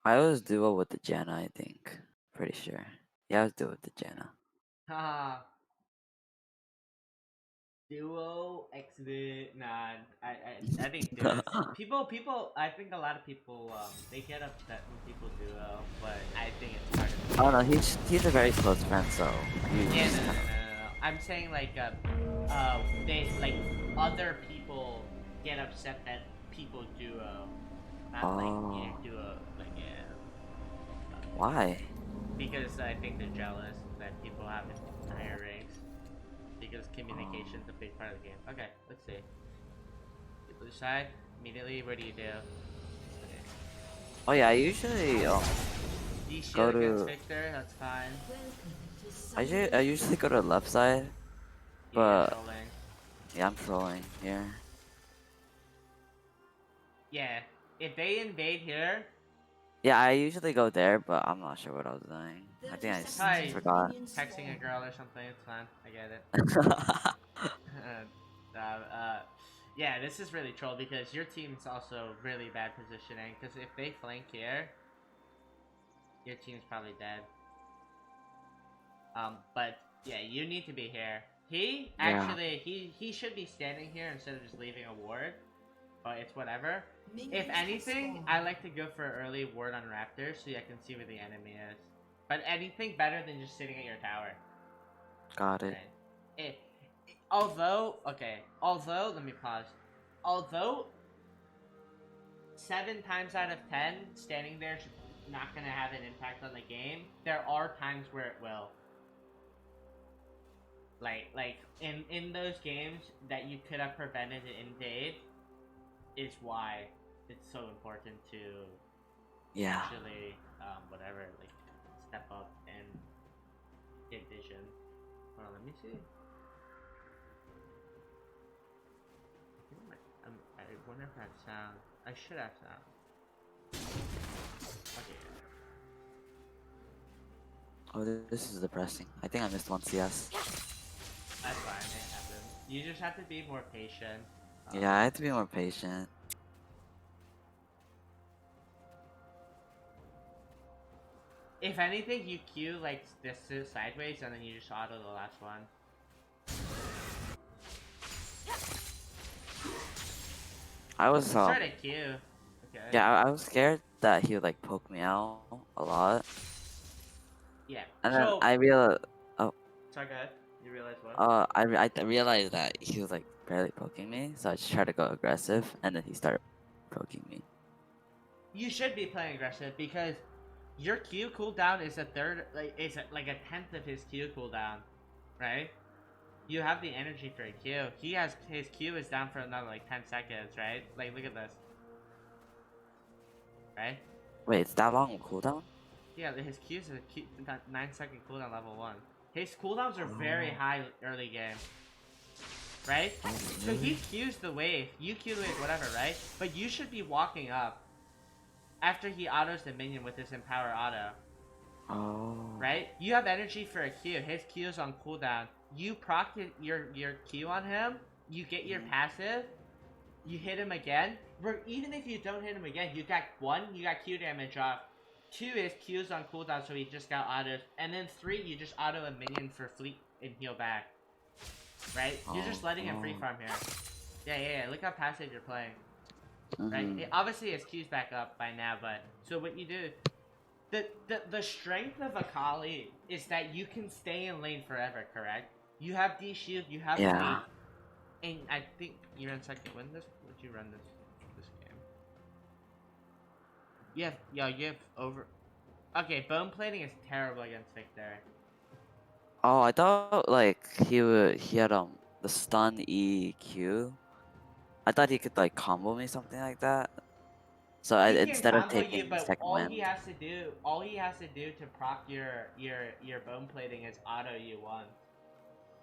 I was duo with the Janna, I think. Pretty sure. Yeah, I was duo with the Janna. Haha. Duo XV. Nah, I think duos. people. I think a lot of people they get upset when people duo, but I think it's part of the Oh no, game. he's a very close friend, so Yeah, no. I'm saying like they like other people get upset that people duo, not like duo. Like yeah. Why? Because I think they're jealous that people have higher ranks. Because communication's a big part of the game. Okay, let's see. The blue side, immediately, what do you do? Oh yeah, I usually D go shield against to Victor, that's fine. I usually go to the left side, Yeah, you're but trolling. yeah, I'm trolling here. Yeah, if they invade here, Yeah, I usually go there, but I'm not sure what I was doing. I think I just probably forgot. texting a girl or something, it's fine. I get it. Yeah, this is really troll because your team's also really bad positioning. Because if they flank here, your team's probably dead. But yeah, you need to be here. He Yeah. actually he should be standing here instead of just leaving a ward. But it's whatever. If anything, I like to go for early ward on Raptors so I can see where the enemy is. But anything better than just sitting at your tower. Got it. Okay. Although, let me pause. Although 7 times out of 10, standing there is not gonna have an impact on the game. There are times where it will. Like in those games that you could have prevented an invade, is why it's so important to actually whatever, like, step up and get vision. Hold on, let me see. I wonder if I have sound. I should have sound. Okay. Oh, this is depressing. I think I missed one CS. That's fine, it happens. You just have to be more patient. Yeah, I have to be more patient. If anything, you queue like this sideways and then you just auto the last one. I was Start a queue. Okay. Yeah, I was scared that he would like poke me out a lot. Yeah. And then So I realized, sorry, go ahead. You realize what? I realized that he was like barely poking me, so I just tried to go aggressive, and then he started poking me. You should be playing aggressive because your Q cooldown is a third, like a tenth of his Q cooldown, right? You have the energy for a Q. His Q is down for another like 10 seconds, right? Like, look at this, right? Wait, it's that long of cooldown? Yeah, his Q is a 9-second cooldown level 1. His cooldowns are very high early game, right? So he Qs the wave, you Q the wave, whatever, right? But you should be walking up after he autos the minion with his Empower auto. Oh. Right? You have energy for a Q. His Q is on cooldown. You proc your Q on him, you get your passive, you hit him again. Even if you don't hit him again, you got Q damage off. 2 is Q's on cooldown, so he just got autos. And then 3, you just auto a minion for fleet and heal back. Right? You're just letting him free farm here. Yeah. Look how passive you're playing. Right? Obviously his Q's back up by now, but so what you do, the strength of Akali is that you can stay in lane forever, correct? You have D shield, you have fleet, and I think you're in second win this. Would you run this game? You have over. Okay, bone plating is terrible against Victor. Oh, I thought like he had the stun EQ. I thought he could like combo me something like that. So He can instead of combo you, taking but second all wind. he has to do to proc your bone plating is auto you once.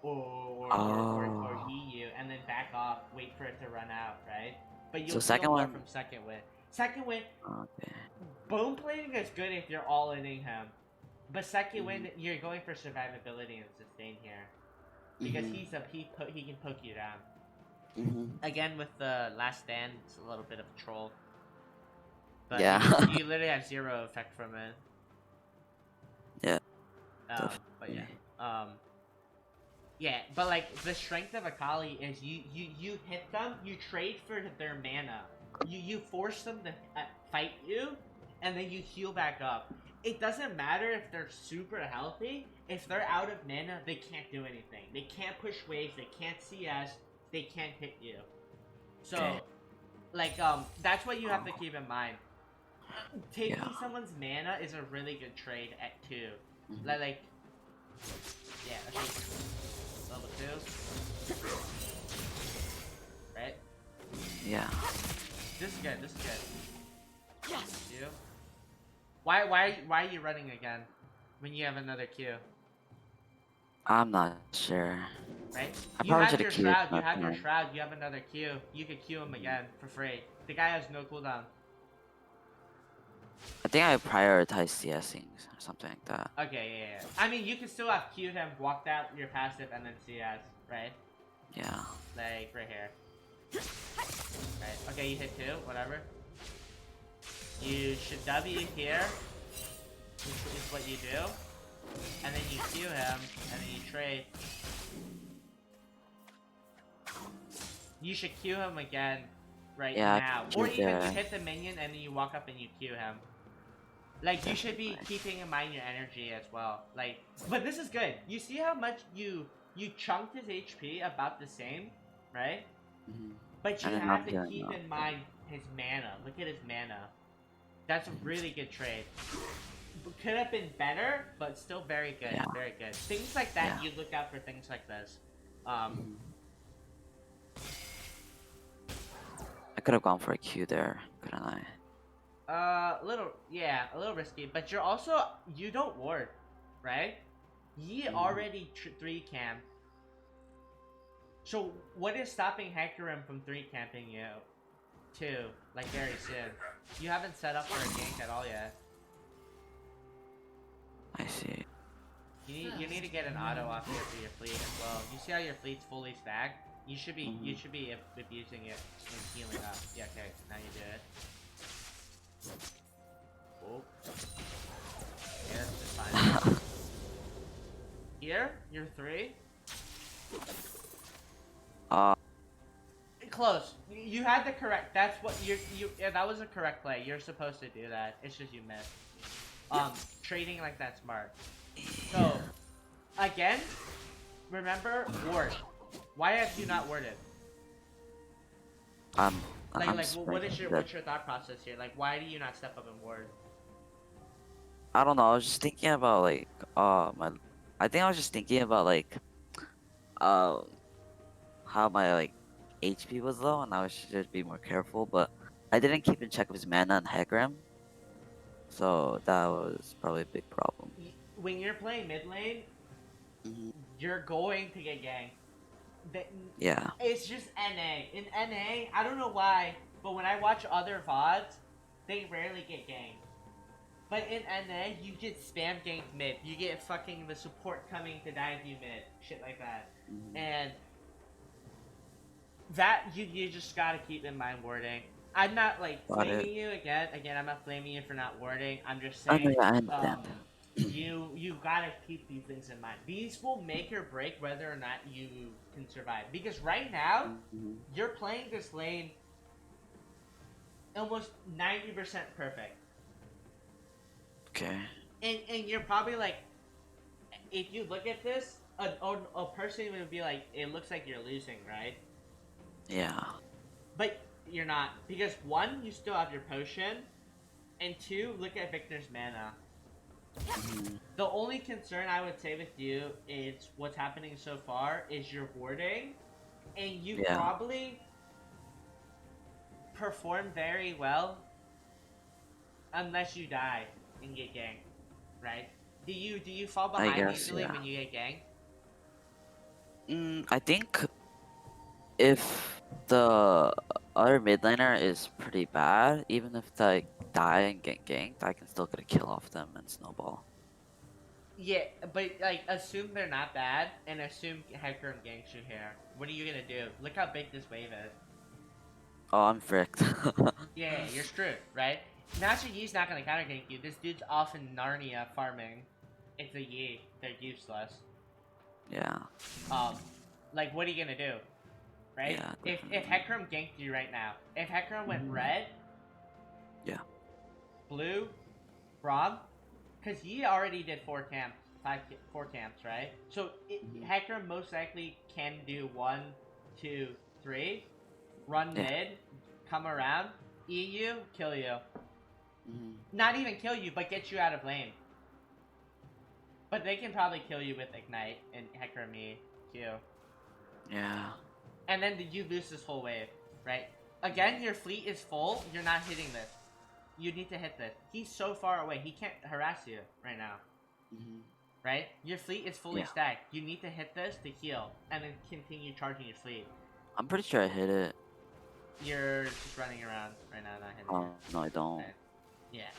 Or he you, and then back off, wait for it to run out, right? But you'll feel more from second win. Second win, bone plating is good if you're all inning him. But second win, you're going for survivability and sustain here. Because he can poke you down. Again, with the last stand, it's a little bit of a troll. But you literally have 0 effect from it. Yeah. But yeah. Yeah, but like the strength of Akali is you hit them, you trade for their mana. You force them to fight you, and then you heal back up. It doesn't matter if they're super healthy. If they're out of mana, they can't do anything. They can't push waves. They can't CS. They can't hit you. So, like that's what you have to keep in mind. Taking someone's mana is a really good trade at 2. Like, yeah. Okay. Level 2. Right? Yeah. This is good. Yes. You? Why are you running again when you have another Q? I'm not sure. Right? You have your shroud. You have your shroud. You have another Q. You could Q him again for free. The guy has no cooldown. I think I prioritize CSing or something like that. Okay, yeah. I mean, you can still have Q'd him, walked out your passive, and then CS, right? Yeah. like right here. Right. Okay, you hit 2, whatever. You should W here, which is what you do. And then you Q him, and then you trade. You should Q him again right Yeah, now. Q Or even there. you hit the minion and then you walk up and you Q him. Like, you should be keeping in mind your energy as well. Like, but this is good. You see how much you chunked his HP about the same, right? But you And then have I'm to healing keep up. in mind his mana. Look at his mana. That's a really good trade. Could have been better, but still very good. Yeah. Very good. Things like that, Yeah. you look out for things like this. I could have gone for a Q there, couldn't I? A little risky, but you're also, you don't ward, right? Ye already 3 camp. So what is stopping Hecarim from 3 camping you? 2, like very soon. You haven't set up for a gank at all yet. I see. You need to get an auto off here for your fleet as well. You see how your fleet's fully stacked? You should be abusing it and healing up. Yeah, okay, now you do it. Oh. Yeah, that's fine. Here, you're 3. Close. You had the correct. That's what yeah, that was a correct play. You're supposed to do that. It's just you missed. Trading like that's smart. So, again, remember ward. Why have you not warded? What's your thought process here? Like, why do you not step up and ward? I don't know. I was just thinking about like I think I was just thinking about like how my like HP was low and I should just be more careful, but I didn't keep in check of his mana and Hecarim, so that was probably a big problem. When you're playing mid lane, you're going to get ganked. Yeah. It's just NA. In NA, I don't know why, but when I watch other VODs, they rarely get ganked. But in NA, you get spam ganked mid. You get fucking the support coming to dive you mid. Shit like that. And that, you just gotta keep in mind warding. I'm not like flaming you again. I'm not flaming you for not warding. I'm just saying, you gotta keep these things in mind. These will make or break whether or not you can survive. Because right now, you're playing this lane almost 90% perfect. Okay. And you're probably like, if you look at this, a person would be like, it looks like you're losing, right? Yeah. But you're not. Because 1, you still have your potion, and 2, look at Victor's mana. The only concern I would say with you is what's happening so far is your warding, and you probably perform very well unless you die and get ganked, right? Do you fall behind easily when you get ganked? I think if the other mid laner is pretty bad, even if they die and get ganked, I can still get a kill off them and snowball. Yeah, but like, assume they're not bad, and assume Hecarim ganks you here. What are you gonna do? Look how big this wave is. Oh, I'm fricked. Yeah, you're screwed, right? Master Yi's not gonna counter gank you. This dude's off in Narnia farming. It's a Yi. They're useless. Yeah. Like, what are you gonna do? Right? Yeah, if Hecarim ganked you right now, if Hecarim went red, blue, Braum, because Yi already did 4 camps, 4 camps, right? So Hecarim most likely can do 1, 2, 3, run mid, come around, E you, kill you. Not even kill you, but get you out of lane. But they can probably kill you with Ignite and Hecarim E, Q. Yeah. And then you lose this whole wave, right? Again, your fleet is full, you're not hitting this. You need to hit this. He's so far away, he can't harass you right now. Right? Your fleet is fully stacked. You need to hit this to heal, and then continue charging your fleet. I'm pretty sure I hit it. You're just running around right now, not hitting it. No, I don't. Okay. Yeah.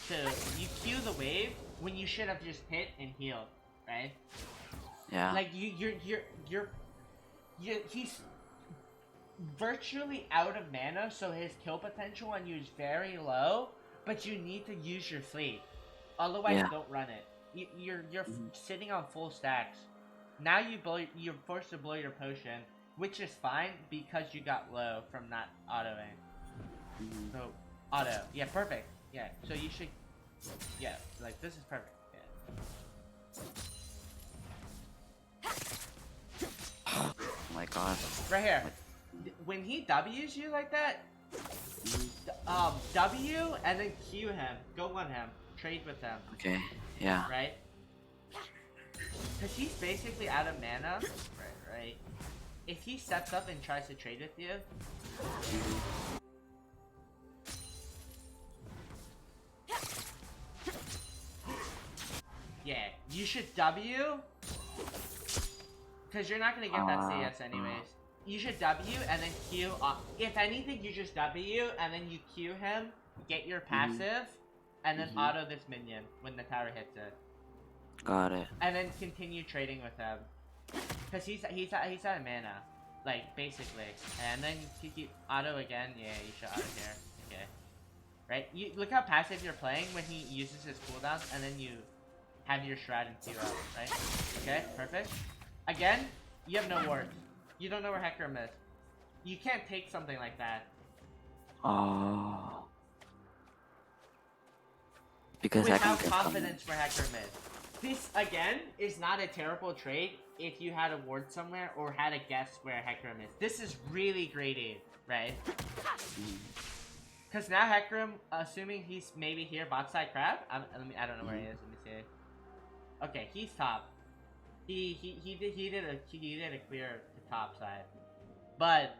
So, you Q the wave when you should have just hit and healed, right? Yeah. Like, he's... virtually out of mana, so his kill potential on you is very low, but you need to use your fleet. Otherwise, Yeah. don't run it. You're Mhm. sitting on full stacks. Now you're forced to blow your potion, which is fine because you got low from not autoing. Mhm. So auto, yeah, perfect. Yeah, so you should, yeah, like this is perfect. Oh my god. Right here. Like, When he W's you like that, mhm. W and then Q him. Go on him. Trade with him. Okay. Yeah. Right? Because he's basically out of mana. Right. If he steps up and tries to trade with you, yeah, you should W. Because you're not going to get that CS anyways. You should W and then Q. If anything, you just W and then you Q him, get your passive, and then auto this minion when the tower hits it. Got it. And then continue trading with him. Because he's out of mana. Like, basically. And then you keep auto again. Yeah, you should auto here. Okay. Right? You look how passive you're playing when he uses his cooldowns, and then you have your shroud and Q up, right? Okay, perfect. Again, you have no wards. You don't know where Hecarim is. You can't take something like that. Oh. Because I Without can get confidence where Hecarim is. This, again, is not a terrible trade if you had a ward somewhere or had a guess where Hecarim is. This is really greedy, right? Because now Hecarim, assuming he's maybe here, bot side crab. I don't know where he is. Let me see. Okay, he's top. He did a clear to top side, but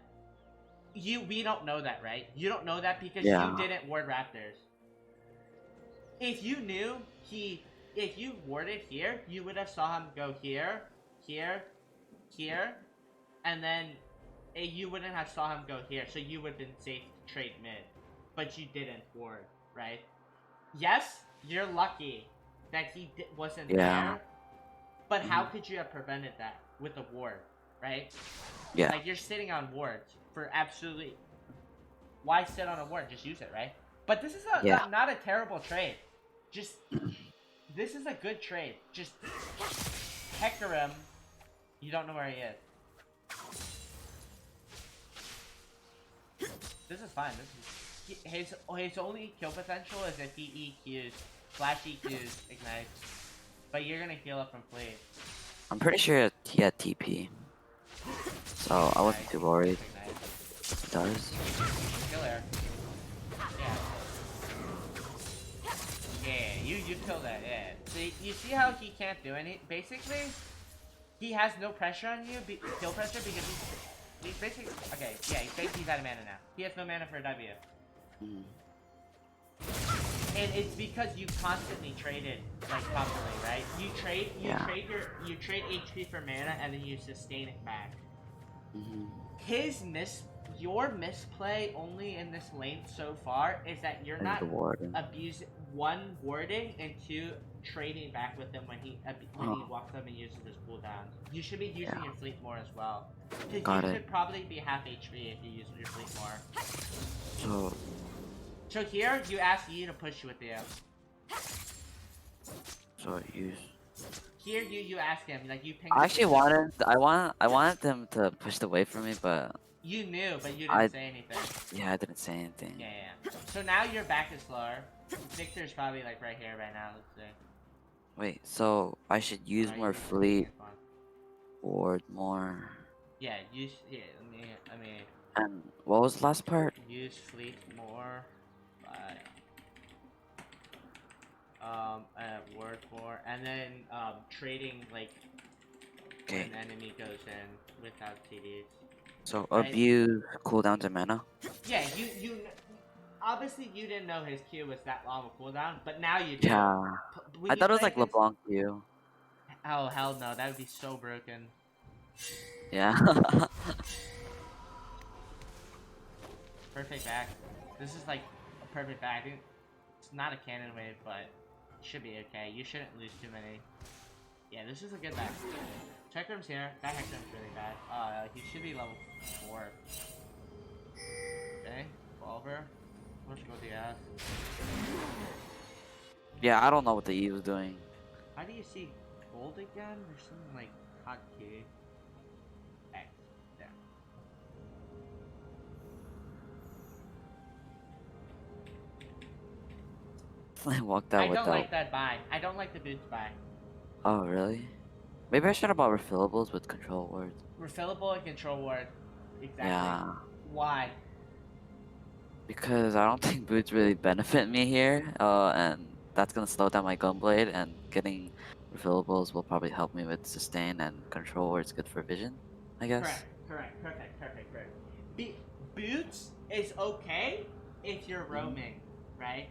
we don't know that, right? You don't know that because you didn't ward Raptors. If you knew if you warded here, you would have saw him go here, here, here, and then you wouldn't have saw him go here, so you would have been safe to trade mid, but you didn't ward, right? Yes, you're lucky that he wasn't there. But how could you have prevented that with a ward, right? Yeah. Like, you're sitting on wards for absolutely... Why sit on a ward? Just use it, right? But this is not a terrible trade. Just... This is a good trade. Just... Hecarim, you don't know where he is. This is fine. His only kill potential is if he EQs, flash EQs, ignites. But you're gonna heal up from fleet. I'm pretty sure he had TP. So I wasn't too worried. It does. Kill air. Yeah. Yeah, you killed that, yeah. So you see how he can't do any basically he has no pressure on you, kill pressure, because he's basically okay, yeah, he's out of mana now. He has no mana for a W. And it's because you constantly traded like properly, right? You trade HP for mana and then you sustain it back. Your misplay only in this lane so far is that you're not abusing one warding and two trading back with him when he walks up and uses his cooldowns. You should be using your fleet more as well. Because you could probably be half HP if you use your fleet more. So here, you ask Yi to push you with the Here, you ask him, like you ping. I actually wanted them to push away from me, but you knew, but you didn't say anything. Yeah, I didn't say anything. Yeah. So now your back is slower. Victor's probably like right here, right now. Let's see. Wait, so I should use more fleet, ward more. Yeah, use I mean. And what was the last part? Use fleet more. Word more, and then trading like when an enemy goes in without TDs. So abuse cooldowns and mana. Yeah, you obviously you didn't know his Q was that long of cooldown, but now you do. Yeah, I thought it was like LeBlanc Q. Oh hell no, that would be so broken. Yeah. Perfect back. This is like a perfect back. I think it's not a cannon wave, but it should be okay. You shouldn't lose too many. Yeah, this is a good back. Check room's here. That Hecarim's really bad. He should be level 4. Okay, Revolver. Let's go the ass. Yeah, I don't know what the E was doing. How do you see gold again? There's something like hotkey. X. There. I walked I out don't without. like that buy. I don't like the boots buy. Oh, really? Maybe I should have bought refillables with control words. Refillable and control word. Exactly. Yeah, Why? because I don't think boots really benefit me here. And that's gonna slow down my gunblade, and getting refillables will probably help me with sustain, and control words good for vision, I Correct. guess. Correct. Perfect. Perfect. Perfect. Boots is okay if you're Hmm. roaming, right?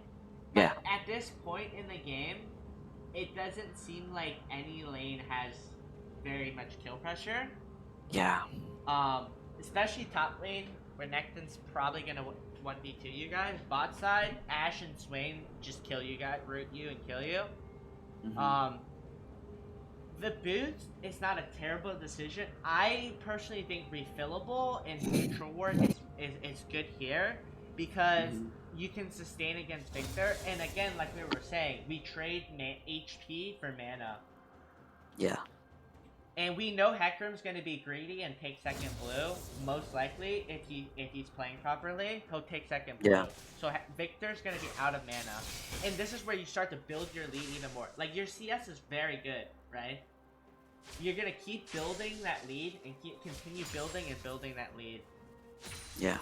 Yeah, But at this point in the game, it doesn't seem like any lane has very much kill pressure. yeah. Um, Especially top lane, where Necton's probably gonna 1v2 you guys. Bot side, Ashe and Swain just kill you guys, root you and kill you. Hmm. Um, the boots is not a terrible decision. I personally think refillable and control work is good here because Hmm. you can sustain against Victor. And again, like we were saying, we trade HP for mana. Yeah. And we know Hecarim's going to be greedy and take second blue, most likely if he's playing properly, he'll take second blue. Yeah. So Victor's going to be out of mana, and this is where you start to build your lead even more. Like your CS is very good, right? You're going to keep building that lead and continue building and building that lead. Yeah.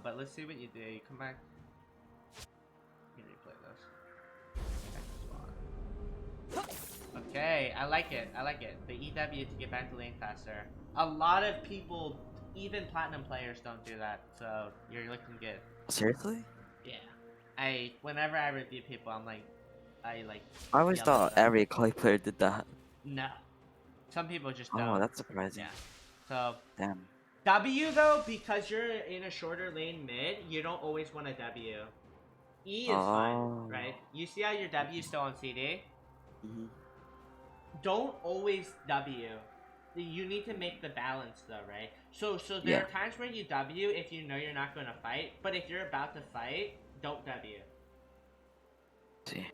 But let's see what you do. You come back. Let me replay this. Okay, I like it. I like it. The EW to get back to lane faster. A lot of people, even platinum players, don't do that. So you're looking good. Seriously? Yeah. Whenever I review people, I I always yell at thought them. every Akali player did that. No, some people just Oh, don't. that's surprising. Yeah. So Damn. W though, because you're in a shorter lane mid, you don't always want a W. E is fine, Oh. right? You see how your W is still on CD? Hmm. Don't always W. You need to make the balance though, right? So there Yeah. are times where you W if you know you're not going to fight, but if you're about to fight, don't W. See.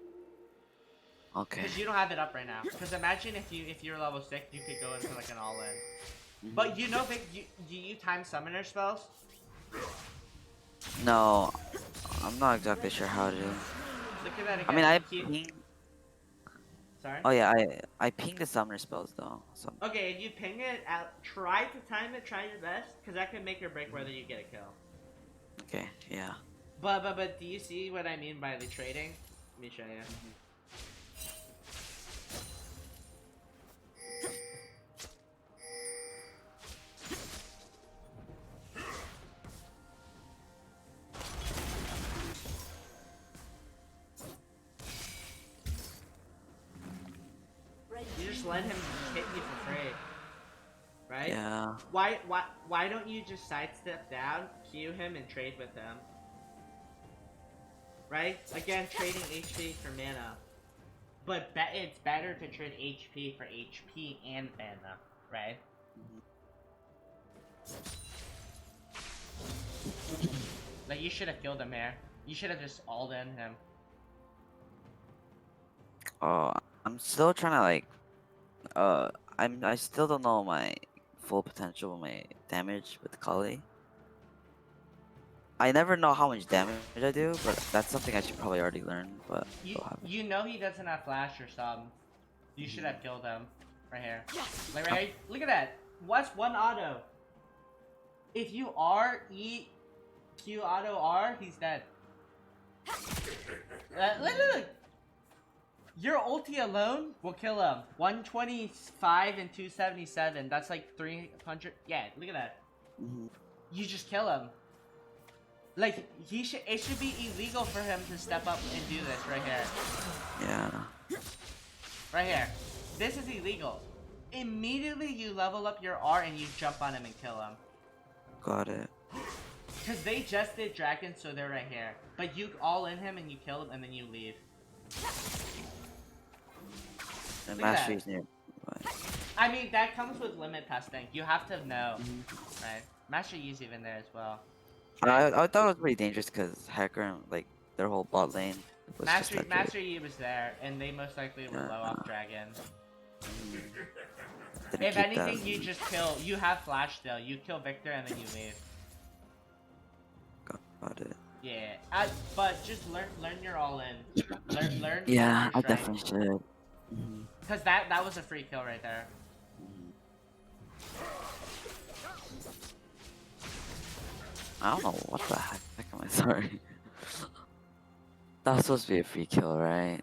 Okay. Because you don't have it up right now. Because imagine if you're level 6, you could go into like an all-in. Mhm. But you know, Vic, do you time summoner spells? No, I'm not exactly sure how to. Look at that I mean, again. I Keep... ping. Sorry? Oh yeah, I ping the summoner spells though. So. Okay, if you ping it out, try to time it, try your best, because that can make or break whether you get a kill. Okay. Yeah. But do you see what I mean by the trading? Let me show you. You just let him hit you for free, right? Yeah. Why don't you just sidestep down, Q him, and trade with him? Right? Again, trading HP for mana. But it's better to trade HP for HP and mana, right? Like, you should have killed him here. You should have just alled in him. Oh, I'm still trying to like. I still don't know my full potential of my damage with Akali. I never know how much damage I do, but that's something I should probably already learn. But You still haven't. you know he doesn't have flash or something. You should have killed him. Right here. Like right here. Look at that. What's one auto? If you R, E, Q auto R, he's dead. Look. Your ulti alone will kill him. 125 and 277. That's like 300. Yeah, look at that. Mm-hmm. You just kill him. Like, it should be illegal for him to step up and do this right here. Yeah. Right here. This is illegal. Immediately you level up your R and you jump on him and kill him. Got it. Because they just did dragon, so they're right here. But you all in him and you kill him and then you leave. And Look at Master that. is near. I mean, that comes with limit testing. You have to know, right? Master Yi's even there as well. I thought it was pretty dangerous because Hacker and like their whole bot lane was just that good. Master Yi was there, and they most likely were low off Dragon. Mm, didn't If keep that. anything, you just kill. You have flash still. You kill Victor and then you leave. Got it. Yeah, but just learn your all in. Learn Yeah, your I strength. definitely should. Mhm. Cause that was a free kill right there. Mhm. I don't know what the heck am I sorry. That was supposed to be a free kill, right?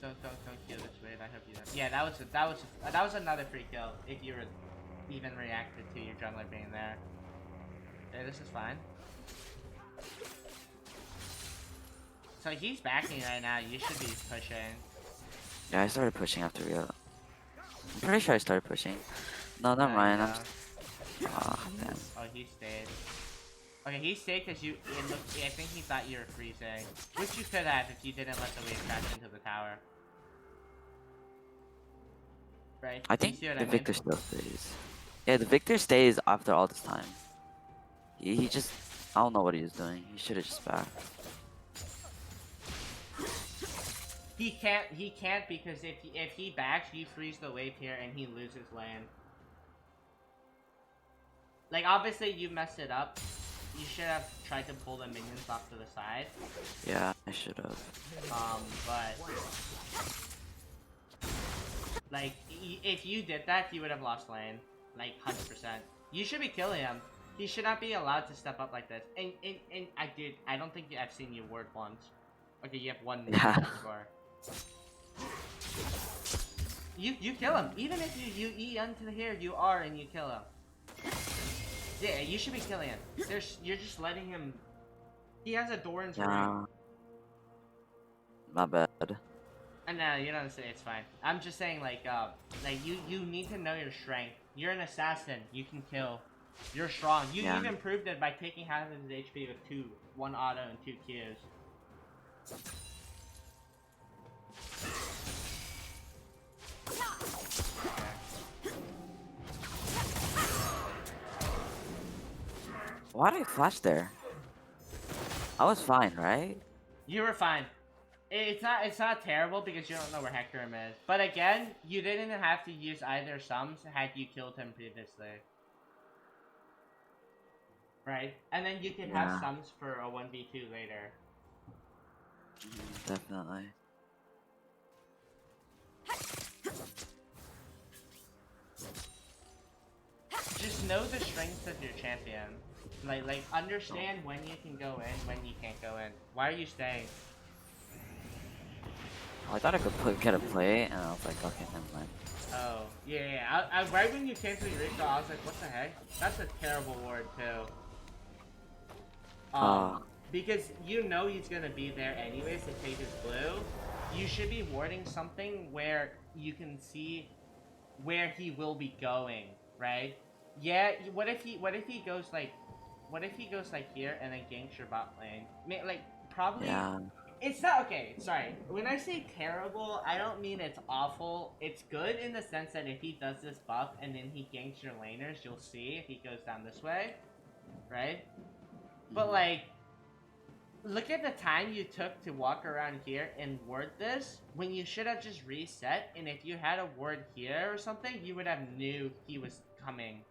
Don't kill this wave. I hope you don't. Yeah, that was another free kill. If you were even reacted to your jungler being there. Okay, this is fine. So he's backing right now. You should be pushing. Yeah, I started pushing after we got. I'm pretty sure I started pushing. No, never mind. I'm. Ah, damn. Oh, he stayed. Okay, he stayed because you. I think he thought you were freezing, which you could have if you didn't let the wave crash into the tower. Right? I You think see what the I mean? Victor still stays. Yeah, the Victor stays after all this time. He just. I don't know what he was doing. He should have just backed. He can't because if he backs, you freeze the wave here and he loses land. Like obviously you messed it up. You should have tried to pull the minions off to the side. Yeah, I should have. But like if you did that, you would have lost lane. Like 100%. You should be killing him. He should not be allowed to step up like this. And I don't think I've seen you ward once. Okay, you have one score. You kill him. Even if you E onto here, you are and you kill him. Yeah, you should be killing him. You're just letting him. He has a Doran's ring. Not bad. And no, you don't say it's fine. I'm just saying like you need to know your strength. You're an assassin. You can kill. You're strong. You even proved it by taking half of his HP with one auto and 2 Qs. Why did I flash there? I was fine, right? You were fine. It's not terrible because you don't know where Hecarim is. But again, you didn't have to use either sums had you killed him previously. Right? And then you can have sums for a 1v2 later. Definitely. Just know the strengths of your champion. Like understand when you can go in, when you can't go in. Why are you staying? I thought I could get a play, and I was like, okay, never mind. Oh, yeah. Right when you came to your recall, I was like, what the heck? That's a terrible ward, too. Because you know he's gonna be there anyways to take his blue. You should be warding something where you can see where he will be going, right? Yeah, what if he goes like here and then ganks your bot lane? Like, probably... Yeah. It's not... Okay, sorry. When I say terrible, I don't mean it's awful. It's good in the sense that if he does this buff and then he ganks your laners, you'll see if he goes down this way, right? But, like, look at the time you took to walk around here and ward this, when you should have just reset, and if you had a ward here or something, you would have knew he was coming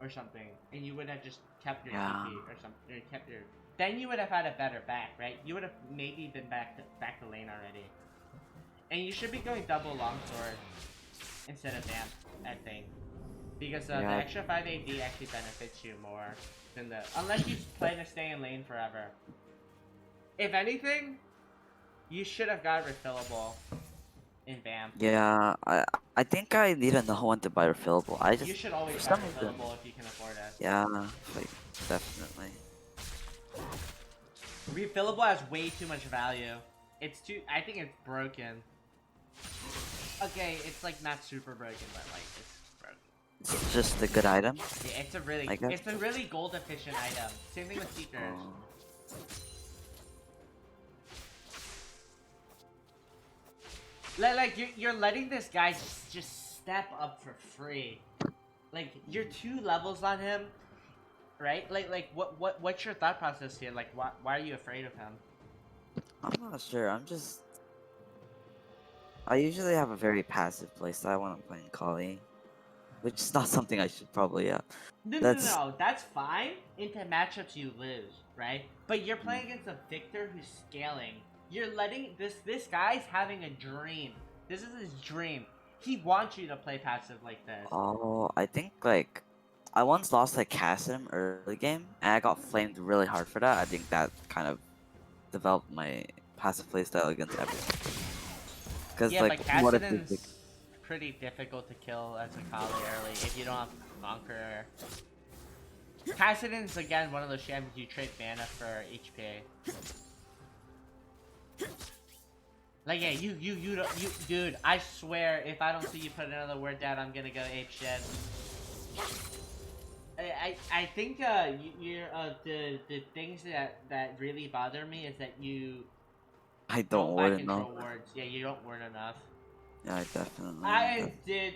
or something, and you would have just kept your TP or something, or kept your... Then you would have had a better back, right? You would have maybe been back to lane already. And you should be going double longsword instead of vamp, I think. Because the extra 5 AD actually benefits you more than the... Unless you plan to stay in lane forever. If anything, you should have got refillable in vamp. Yeah, I think I need to know when to buy refillable. You should always have refillable if you can afford it. Yeah, like, definitely. Refillable has way too much value. It's too... I think it's broken. Okay, it's like not super broken, but like it's broken. It's just a good item? Yeah, it's a really gold efficient item. Same thing with Seekers. Like you're letting this guy just step up for free. Like you're 2 levels on him. right? Like what's your thought process here? Like why are you afraid of him? I'm not sure. I usually have a very passive playstyle when I'm playing Akali, which is not something I should probably. No, no, no, That's. no. That's fine. Into matchups you lose, right? But you're playing against a Victor who's scaling. You're letting this guy's having a dream. This is his dream. He wants you to play passive like this. Oh, I think like I once lost like Cassim early game, and I got flamed really hard for that. I think that kind of developed my passive playstyle against everyone. Cause Yeah, like, but what if this like, Kassadin's pretty difficult to kill as a Kali early if you don't have Conqueror. Kassadin's again one of those champions you trade mana for HP. Like yeah, you dude, I swear if I don't see you put another word down, I'm gonna go ape shit. I think you're the things that really bother me is that you I don't don't buy wouldn't know. control words. Yeah, you don't word enough. Yeah, I definitely. I did.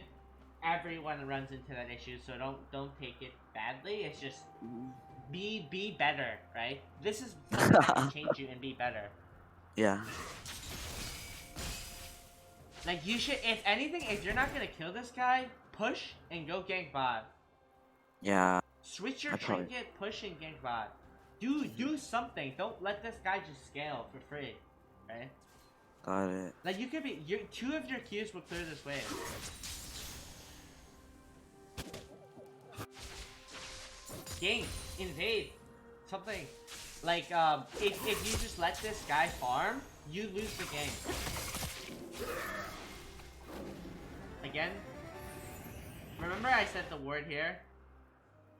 Everyone runs into that issue, so don't take it badly. It's just be better, right? This is something that can change you and be better. Yeah. Like you should, if anything, if you're not gonna kill this guy, push and go gank bot. Yeah. Switch your I probably. trinket, push and gank bot. Do something. Don't let this guy just scale for free, right? Got it. Like you could be, two of your Qs will clear this wave. Gank, invade, something. Like if you just let this guy farm, you lose the game. Again, remember I said the word here?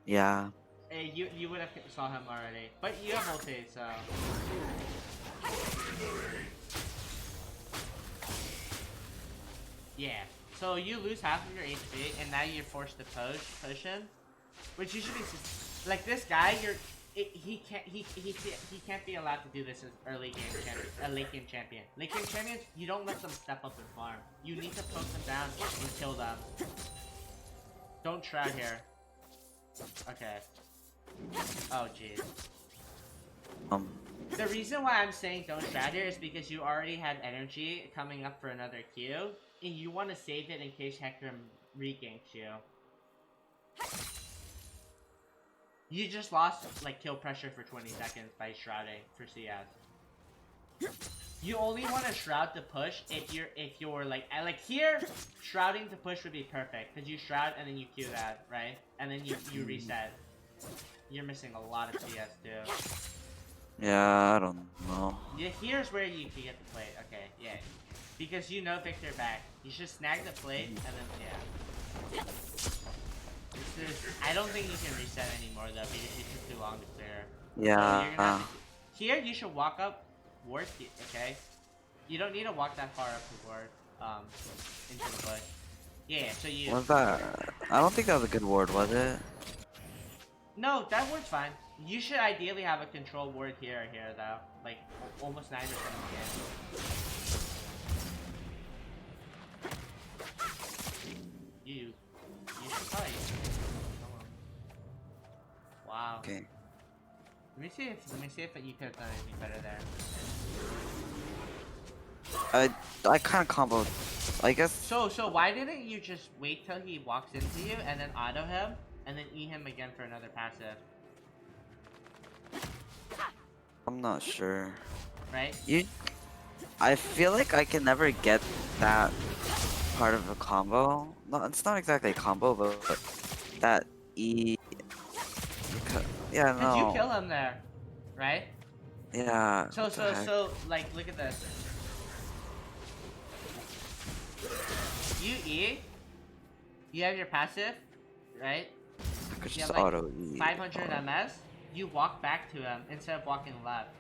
Yeah. You would have saw him already, but you have ulti, so. Yeah. So you lose half of your HP, and now you're forced to push him, which you should be like this guy. He can't be allowed to do this as early game champion, a late game champion. Late game champions, you don't let them step up and farm. You need to poke them down and kill them. Don't shroud here. Okay. Oh jeez. The reason why I'm saying don't shroud here is because you already had energy coming up for another Q, and you want to save it in case Hector reganks you. You just lost like kill pressure for 20 seconds by shrouding for CS. You only want to shroud to push if you're like here, shrouding to push would be perfect because you shroud and then you Q that, right? And then you reset. You're missing a lot of CS too. Yeah, I don't know. Yeah, here's where you can get the plate. Okay, yeah. Because you know Victor back. You should snag the plate and then yeah. I don't think you can reset anymore though because you took too long to clear. Yeah. So you're gonna here you should walk up ward, okay? You don't need to walk that far up the ward, into the bush. Yeah, so you Was that? I don't think that was a good ward, was it? No, that ward's fine. You should ideally have a control ward here or here though. Like almost 90% of the game. You should probably wow. Okay. Let me see if you could have done anything better there. I kind of comboed. I guess. So why didn't you just wait till he walks into you and then auto him and then E him again for another passive? I'm not sure. Right? I feel like I can never get that part of a combo. No, it's not exactly a combo, but that E. Yeah, Cause you no. kill him there, right? Yeah. So like look at this. You E, you have your passive, right? I could You just have like auto E. 500 MS. You walk back to him instead of walking left.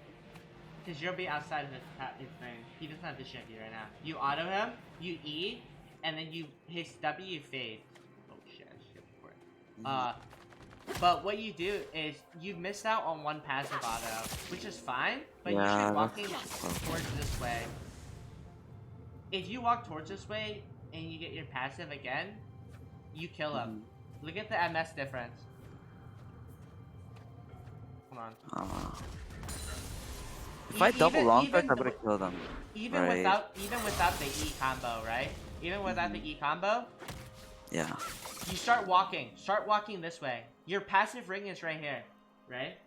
Because you'll be outside of his thing. He doesn't have vision of you right now. You auto him, you E, and then his W fades. Oh shit, I skipped for it. But what you do is you missed out on one passive auto, which is fine, but you should be walking towards this way. If you walk towards this way and you get your passive again, you kill him. Look at the MS difference. Hold on. If I double long first, I the- would have killed him. even Right. without the E combo, right? Even without the E combo, Yeah. you start walking. Start walking this way. Your passive ring is right here, right?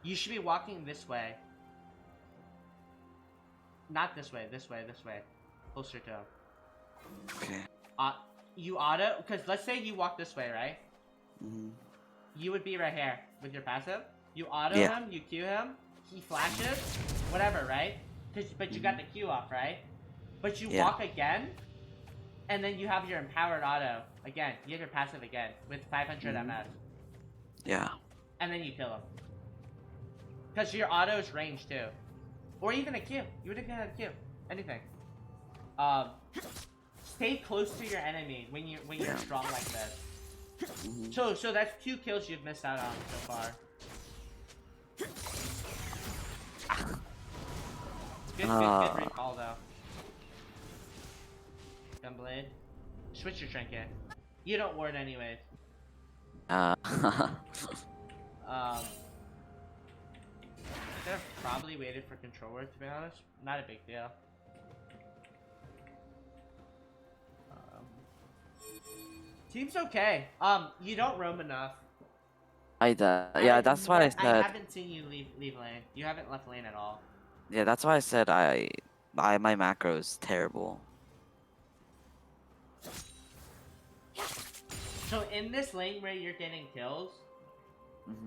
You should be walking this way. Not this way. This way. This way. Closer to him. Okay. You auto, because let's say you walk this way, right? You would be right here with your passive. You auto him. You Q him. He flashes. Whatever, right? But you got the Q off, right? But you walk again, and then you have your empowered auto again. You have your passive again with 500 MS. Yeah. And then you kill him. Because your auto is range too. Or even a Q. You would have got a Q. Anything. Stay close to your enemy when you're strong like this. So that's 2 kills you've missed out on so far. Good recall though. Gunblade. Switch your trinket. You don't ward anyways. Could have probably waited for control word, to be honest. Not a big deal. Team's okay. You don't roam enough. Yeah, that's why I said. I haven't seen you leave lane. You haven't left lane at all. Yeah, that's why I said my macro is terrible. So in this lane where you're getting kills,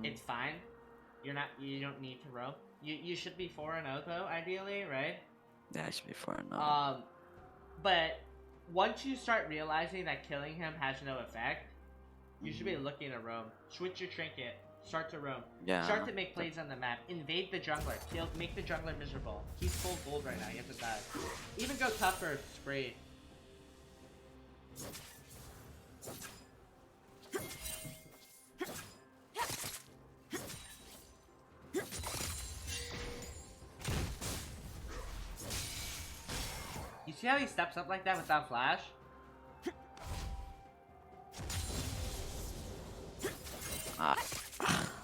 it's fine. You don't need to roam. You should be 4-0 though, ideally, right? Yeah, I should be 4-0. But once you start realizing that killing him has no effect, you should be looking to roam. Switch your trinket. Start to roam. Yeah. Start to make plays on the map. Invade the jungler. Make the jungler miserable. He's full gold right now. He has to die. Even go tougher, spree. You see how he steps up like that without flash?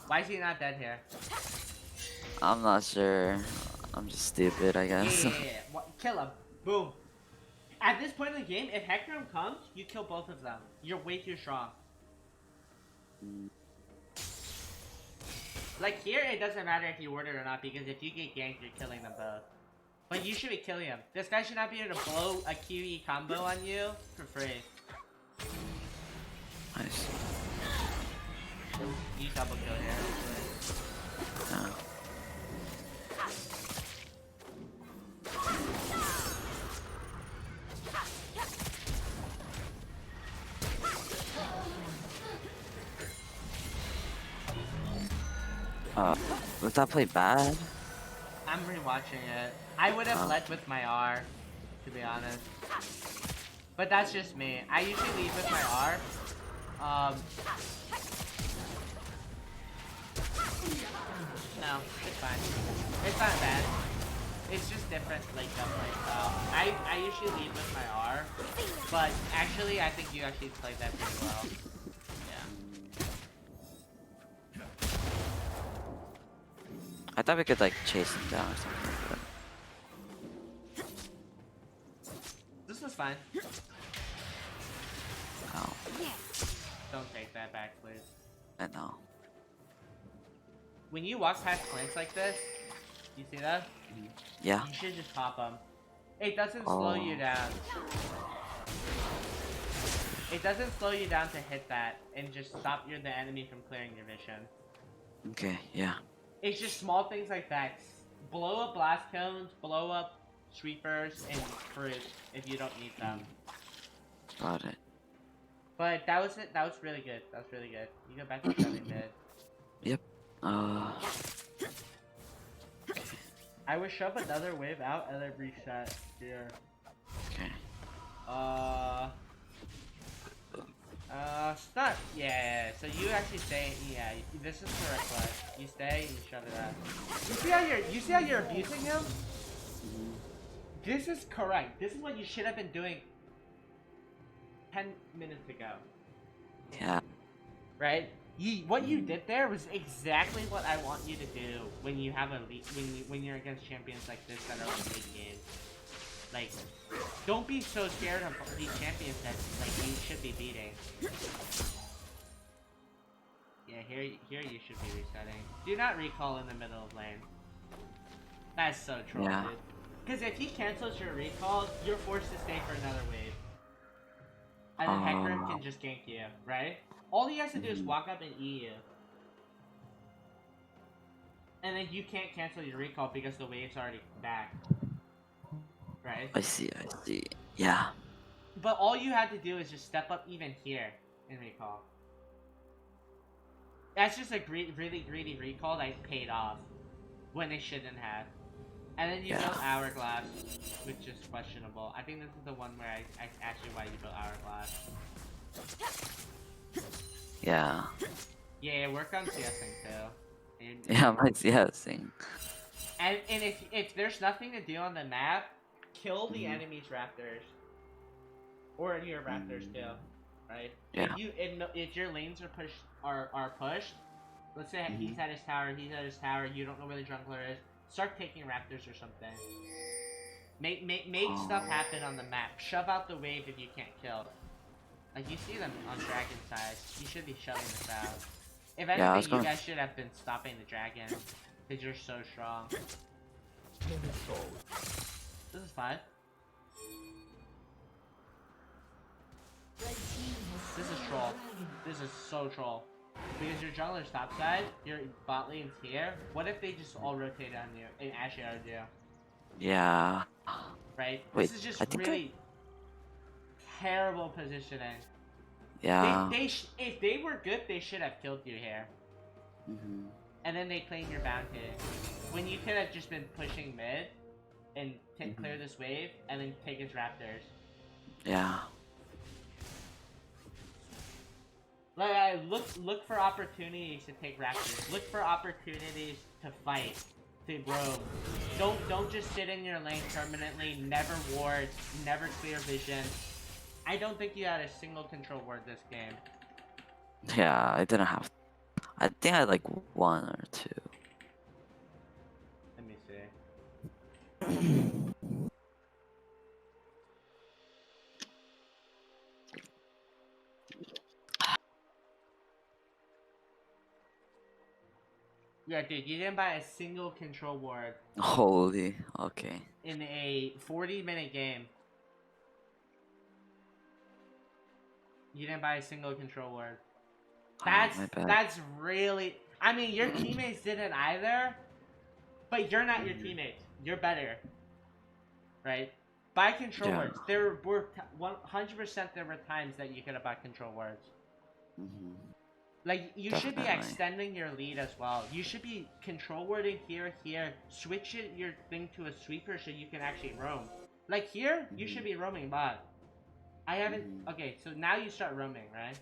Why is he not dead here? I'm not sure. I'm just stupid, I guess. Yeah. Kill him. Boom. At this point in the game, if Hecarim comes, you kill both of them. You're way too strong. Like here, it doesn't matter if you ward it or not, because if you get ganked, you're killing them both. But you should be killing him. This guy should not be able to blow a QE combo on you for free. Nice. You double kill here. Was that play bad? I'm rewatching it. I would have led with my R, to be honest. But that's just me. I usually lead with my R. No, it's fine. It's not bad. It's just different like gameplay style. I usually lead with my R, but actually I think you actually played that pretty well. Yeah. I thought we could like chase him down or something like that. This was fine. Oh. Don't take that back, please. I know. When you walk past plants like this, you see that? Yeah. You should just pop them. It doesn't slow you down. It doesn't slow you down to hit that and just stop the enemy from clearing your vision. Okay, yeah. It's just small things like that. Blow up blast cones, blow up sweepers, and fruit if you don't need them. Got it. But that was it. That was really good. That was really good. You go back to 7 mid. Yep. I would shove another wave out and then reset here. Okay. Stop. Yeah. So you actually stay. Yeah. This is correct play. You stay and you shove it out. You see how you're abusing him? This is correct. This is what you should have been doing 10 minutes ago. Yeah. Right? What you did there was exactly what I want you to do when you have a when you're against champions like this that are on big games. Like, don't be so scared of these champions that like you should be beating. Yeah, here you should be resetting. Do not recall in the middle of lane. That's so troll, Yeah. dude. Because if he cancels your recall, you're forced to stay for another wave. And then Hecarim can just gank you, right? All he has to do is walk up and E you. And then you can't cancel your recall because the wave's already back. Right? I see. Yeah. But all you had to do is just step up even here and recall. That's just a really greedy recall that paid off when it shouldn't have. And then you built Hourglass, which is questionable. I think this is the one where I asked you why you built Hourglass. Yeah. Yeah, work on CSing too. Yeah, my CSing. And if there's nothing to do on the map, kill the enemy's raptors. Or your raptors too, right? Yeah. If your lanes are pushed, let's say he's at his tower, you don't know where the jungler is, start taking raptors or something. Make stuff happen on the map. Shove out the wave if you can't kill. Like, you see them on dragon side. You should be shoving this out. If anything, you guys should have been stopping the dragon. Because you're so strong. This is fine. This is troll. This is so troll. Because your jungler's topside, your bot lane's here. What if they just all rotate on you and Ashe out you? Yeah. Right? Wait, This is just really terrible positioning. Yeah. If they were good, they should have killed you here. And then they claim your bounty. When you could have just been pushing mid and clear this wave and then take his raptors. Yeah. Like, look for opportunities to take raptors. Look for opportunities to fight, to roam. Don't just sit in your lane permanently. Never ward. Never clear vision. I don't think you had a single control ward this game. Yeah, I didn't have. I think I had like 1 or 2. Let me see. Yeah, dude, you didn't buy a single control ward. Holy, okay. In a 40-minute game. You didn't buy a single control ward. That's really... I mean, your teammates didn't either, but you're not your teammates. You're better. Right? Buy control words. There were 100% there were times that you could have bought control words. Like, you should be extending your lead as well. You should be control wording here. Switch your thing to a sweeper so you can actually roam. Like here, you should be roaming bot. I haven't... Okay, so now you start roaming, right?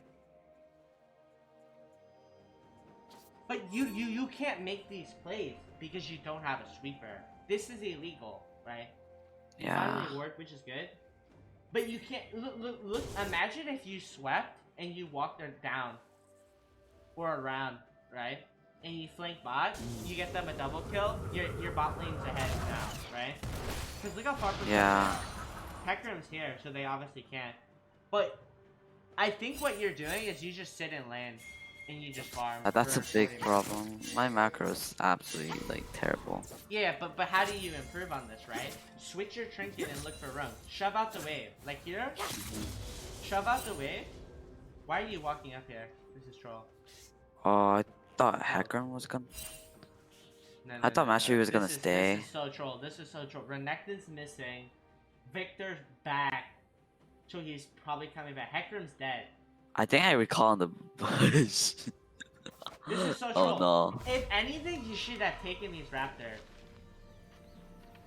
But you can't make these plays because you don't have a sweeper. This is illegal, right? Yeah. Reward, which is good. But you can't... Look, imagine if you swept and you walked down. Or around, right? And you flank bot, you get them a double kill, your bot lane's ahead now, right? Because look how far from Hecarim's here, so they obviously can't. But I think what you're doing is you just sit in lane and you just farm. That's a big problem. My macro is absolutely like terrible. Yeah, but how do you improve on this, right? Switch your trinket and look for roam. Shove out the wave. Like here, shove out the wave. Why are you walking up here? This is troll. Oh, I thought Hecarim was gonna... I thought Mastery was gonna stay. This is so troll. This is so troll. Renekton's missing. Victor's back. So he's probably coming back. Hecarim's dead. I think I recall on the bush. This is so troll. Oh no. If anything, you should have taken these raptors.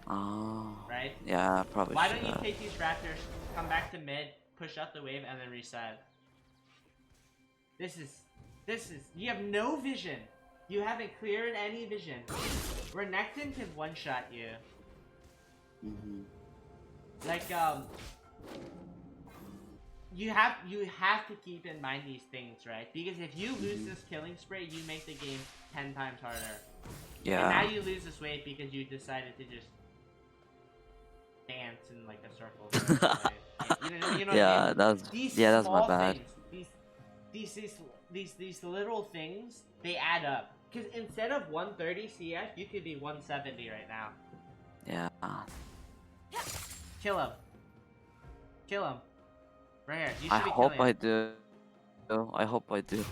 Oh. Right? Yeah, probably. Why don't you take these raptors, come back to mid, push out the wave, and then reset? This is... You have no vision. You haven't cleared any vision. Renekton can one-shot you. you have to keep in mind these things, right? Because if you lose Mhm. this killing spree, you make the game 10 times harder. And Yeah. now you lose this wave because you decided to just dance in like a circle for the whole wave. You know what I Yeah, mean? that's These that's my small bad. things, these little things, they add up. Because instead of 130 CS, you could be 170 right now. Yeah. Kill him. Kill him. Right here. You I should be hope killing I him. do. I hope I do.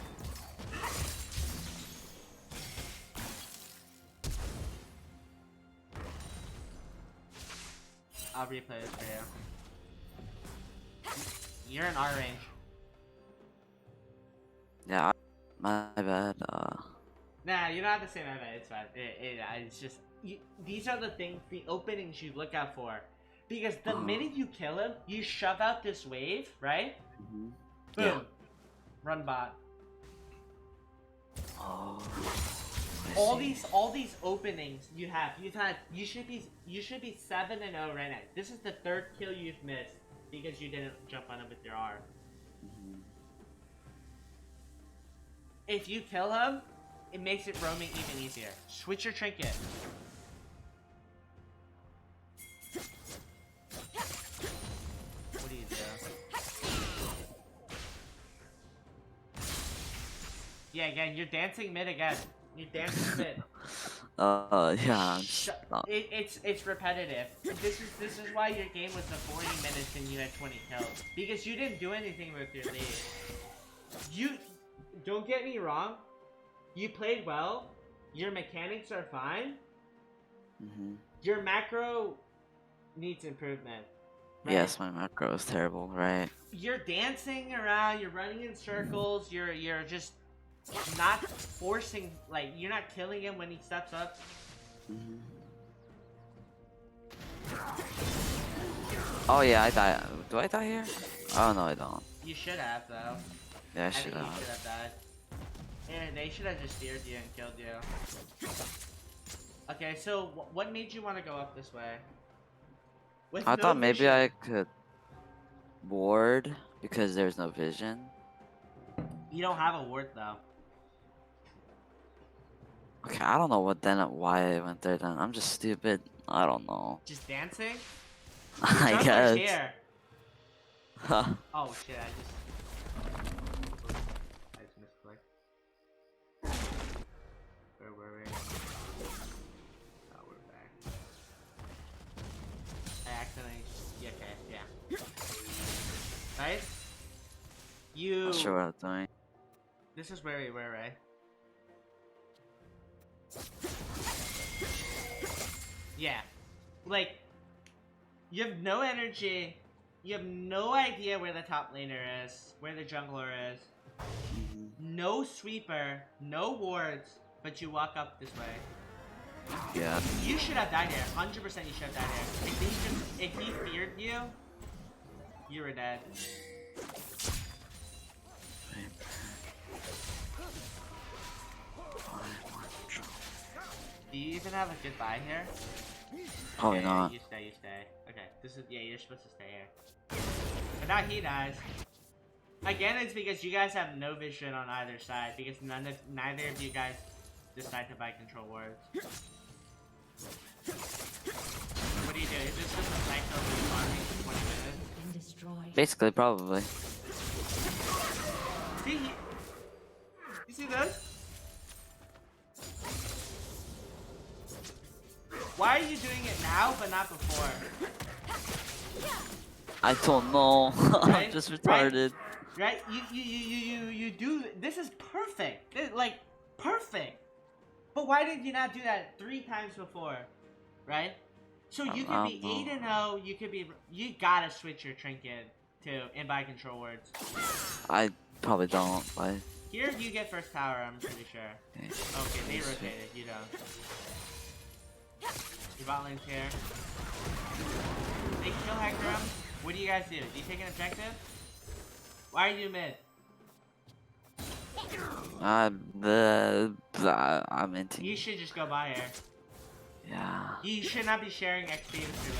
I'll replay this for you. You're in our range. Yeah, my bad. Nah, you don't have to say my bad. It's fine. It's just these are the things, the openings you look out for, because the minute you kill him, you shove out this wave, right? Mhm. Boom. Yeah. Run bot. Oh. All these openings you should be 7-0 right now. This is the third kill you've missed because you didn't jump on him with your R. Mhm. If you kill him, it makes it roaming even easier. Switch your trinket. What do you do? Yeah, again, you're dancing mid again. You're dancing mid. Yeah. It's repetitive. This is why your game was the 40 minutes and you had 20 kills, because you didn't do anything with your lead. You don't get me wrong. You played well. Your mechanics are fine. Mhm. Your macro needs improvement. Right? Yes, my macro is terrible, right? You're dancing around. You're running in circles. You're just not forcing. Like, you're not killing him when he steps up. Mhm. Oh yeah, I die. Do I die here? Oh no, I don't. You should have though. Yeah, I I should think you have. should have died. And they should have just steered you and killed you. Okay, so what made you want to go up this way? With I no thought maybe vision. I could ward because there's no vision. You don't have a ward though. Okay, I don't know why I went there then. I'm just stupid. I don't know. Just dancing? Your I jungler's guess. here. Oh shit, I just misclicked. Where were we? Oh, we're back. I accidentally... Yeah, okay, yeah. Right? You... Not sure what I'm doing. This is where we were, right? Yeah. Like, you have no energy. You have no idea where the top laner is, where the jungler is. No sweeper, no wards, but you walk up this way. Yeah. You should have died here. 100% you should have died here. If he feared you, you were dead. Do you even have a goodbye here? Probably Okay, not. You stay. Okay, you're supposed to stay here. But now he dies. Again, it's because you guys have no vision on either side, because neither of you guys decide to buy control wards. What do you do? Is this just a cycle of farming for 20 minutes? Basically, probably. See, you see this? Why are you doing it now but not before? I don't know. Right? I'm just retarded. Right? You do. This is perfect. Like, perfect. But why did you not do that 3 times before? Right? So you could be 8-0. You could be. You gotta switch your trinket to and buy control wards. I probably don't, but Here you get first tower. I'm pretty sure. okay. Okay, they rotated. You don't. Your bot lane's here. They kill Hector. What do you guys do? Do you take an objective? Why are you mid? I'm into. You should just go by here. Yeah. You should not be sharing XP with your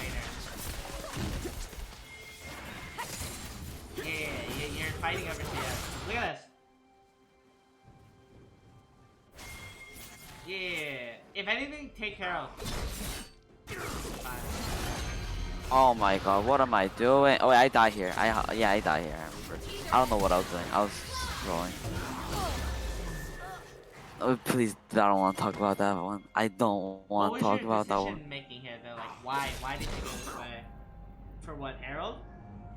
laner. Yeah, fighting over here. Look at this. Yeah. If anything, take Harold. Fine. Oh my god, what am I doing? Oh, I die here. Yeah, I die here. I remember. I don't know what I was doing. I was scrolling. Oh, please, I don't want to talk about that one. I don't want to talk about that one. What was your decision making here though? Like, why? Why did you go this way? For what, Harold?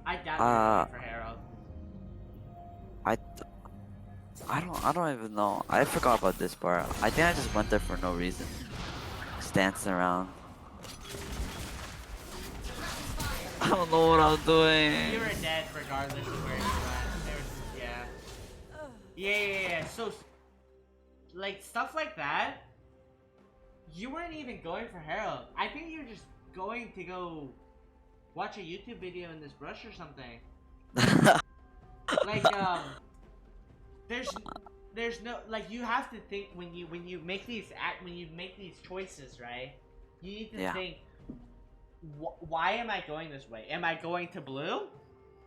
I doubt you were going for Harold. I don't even know. I forgot about this part. I think I just went there for no reason. Just dancing around. I don't know what I'm doing. You were dead regardless of where you went. Yeah. So, like, stuff like that, you weren't even going for Harold. I think you were just going to go watch a YouTube video in this brush or something. Like, there's no, like, you have to think when you make these choices, right? You need to think, why am I going this way? Am I going to blue?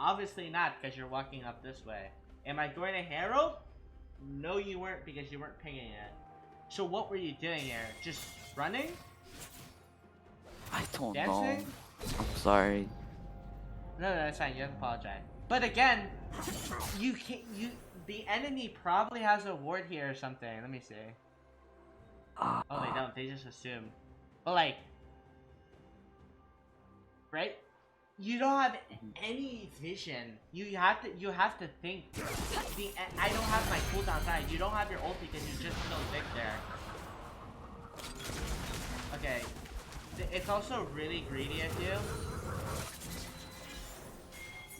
Obviously not, because you're walking up this way. Am I going to Harold? No, you weren't, because you weren't pinging it. So what were you doing here? Just running? I don't Dancing? know. I'm sorry. No, that's fine. You have to apologize. But again, you can't. The enemy probably has a ward here or something. Let me see. Oh, they don't. They just assume. But like, right? You don't have any vision. You have to think. I don't have my cooldown side. You don't have your ulti because you just killed Vic there. Okay. It's also really greedy of you.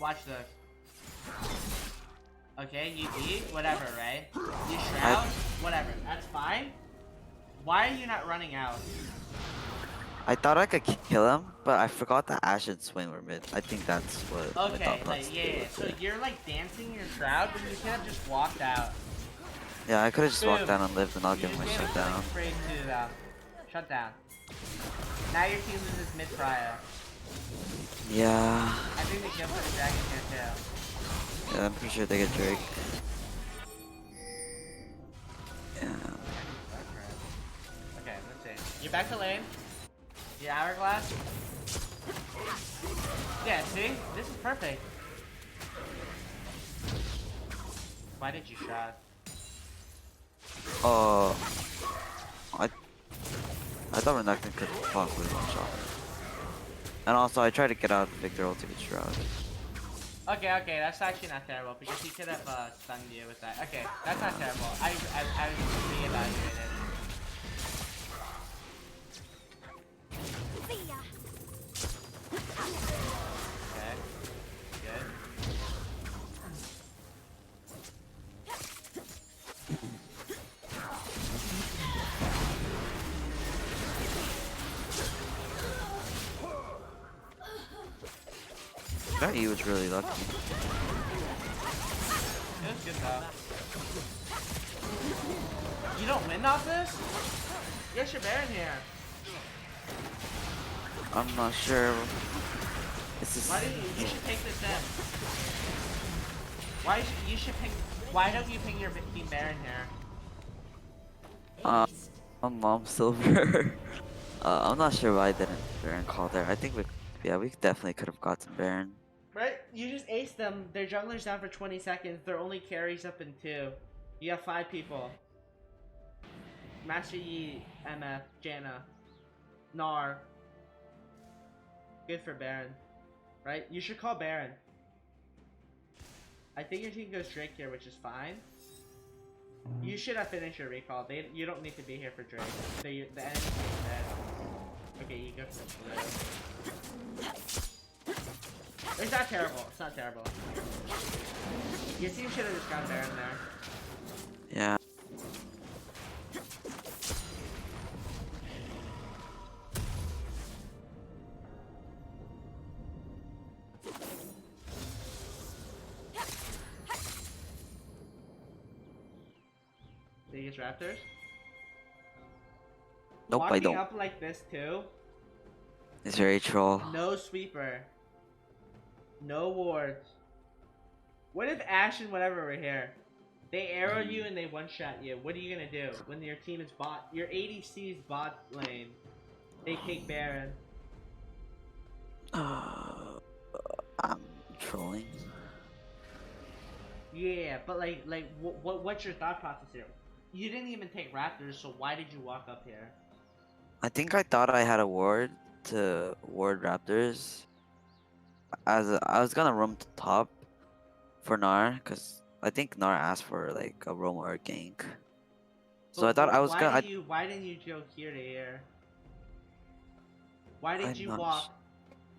Watch this. Okay, you beat, whatever, right? You shroud, whatever, that's fine. Why are you not running out? I thought I could kill him, but I forgot that Ashe and Swain were mid. I think that's what. Okay, like, yeah. So you're like dancing your shroud, but you could have just walked out. Yeah, I could have just walked down and lived, and I'll give him a shutdown. Shut down. Now your team loses mid prior. Yeah. I think they can put a dragon here too. Yeah, I'm pretty sure they get Drake. Yeah. Okay, let's see. You're back to lane. Your hourglass. Yeah, see? This is perfect. Why did you shot? I thought Renekton could possibly one shot. And also, I tried to get out of Victor ultimate shroud. Okay, that's actually not terrible because he could have stunned you with that. Okay, that's not terrible. I reevaluated. Okay, good. That E was really lucky. It was good though. You don't win off this? Yes, you're Baron here. I'm not sure. This is. Why do you should take this in? Why don't you ping your team Baron here? Mom Silver. I'm not sure why I didn't Baron call there. I think we definitely could have gotten Baron. Right? You just ace them. Their jungler's down for 20 seconds. Their only carries up in 2. You have 5 people. Master Yi, MF, Janna, Gnar. Good for Baron. Right? You should call Baron. I think your team goes Drake here, which is fine. You should have finished your recall. You don't need to be here for Drake. The enemy is dead. Okay, you go for blue. It's not terrible. It's not terrible. Your team should have just gone Baron there. Yeah. Biggest Raptors? Nope, Walking I don't. up like this too. It's very troll. No sweeper. No wards. What if Ash and whatever were here? They arrow you Mhm. and they one-shot you. What are you gonna do when your team is bot? Your ADC's bot lane. They take Baron. I'm trolling. Yeah, but what's your thought process here? You didn't even take Raptors, so why did you walk up here? I think I thought I had a ward to ward Raptors. I was gonna roam to top for Gnar, cause I think Gnar asked for like a roam or a gank. So I But thought I was why gonna. did you? Why didn't you go here to here? Why did I'm you not. walk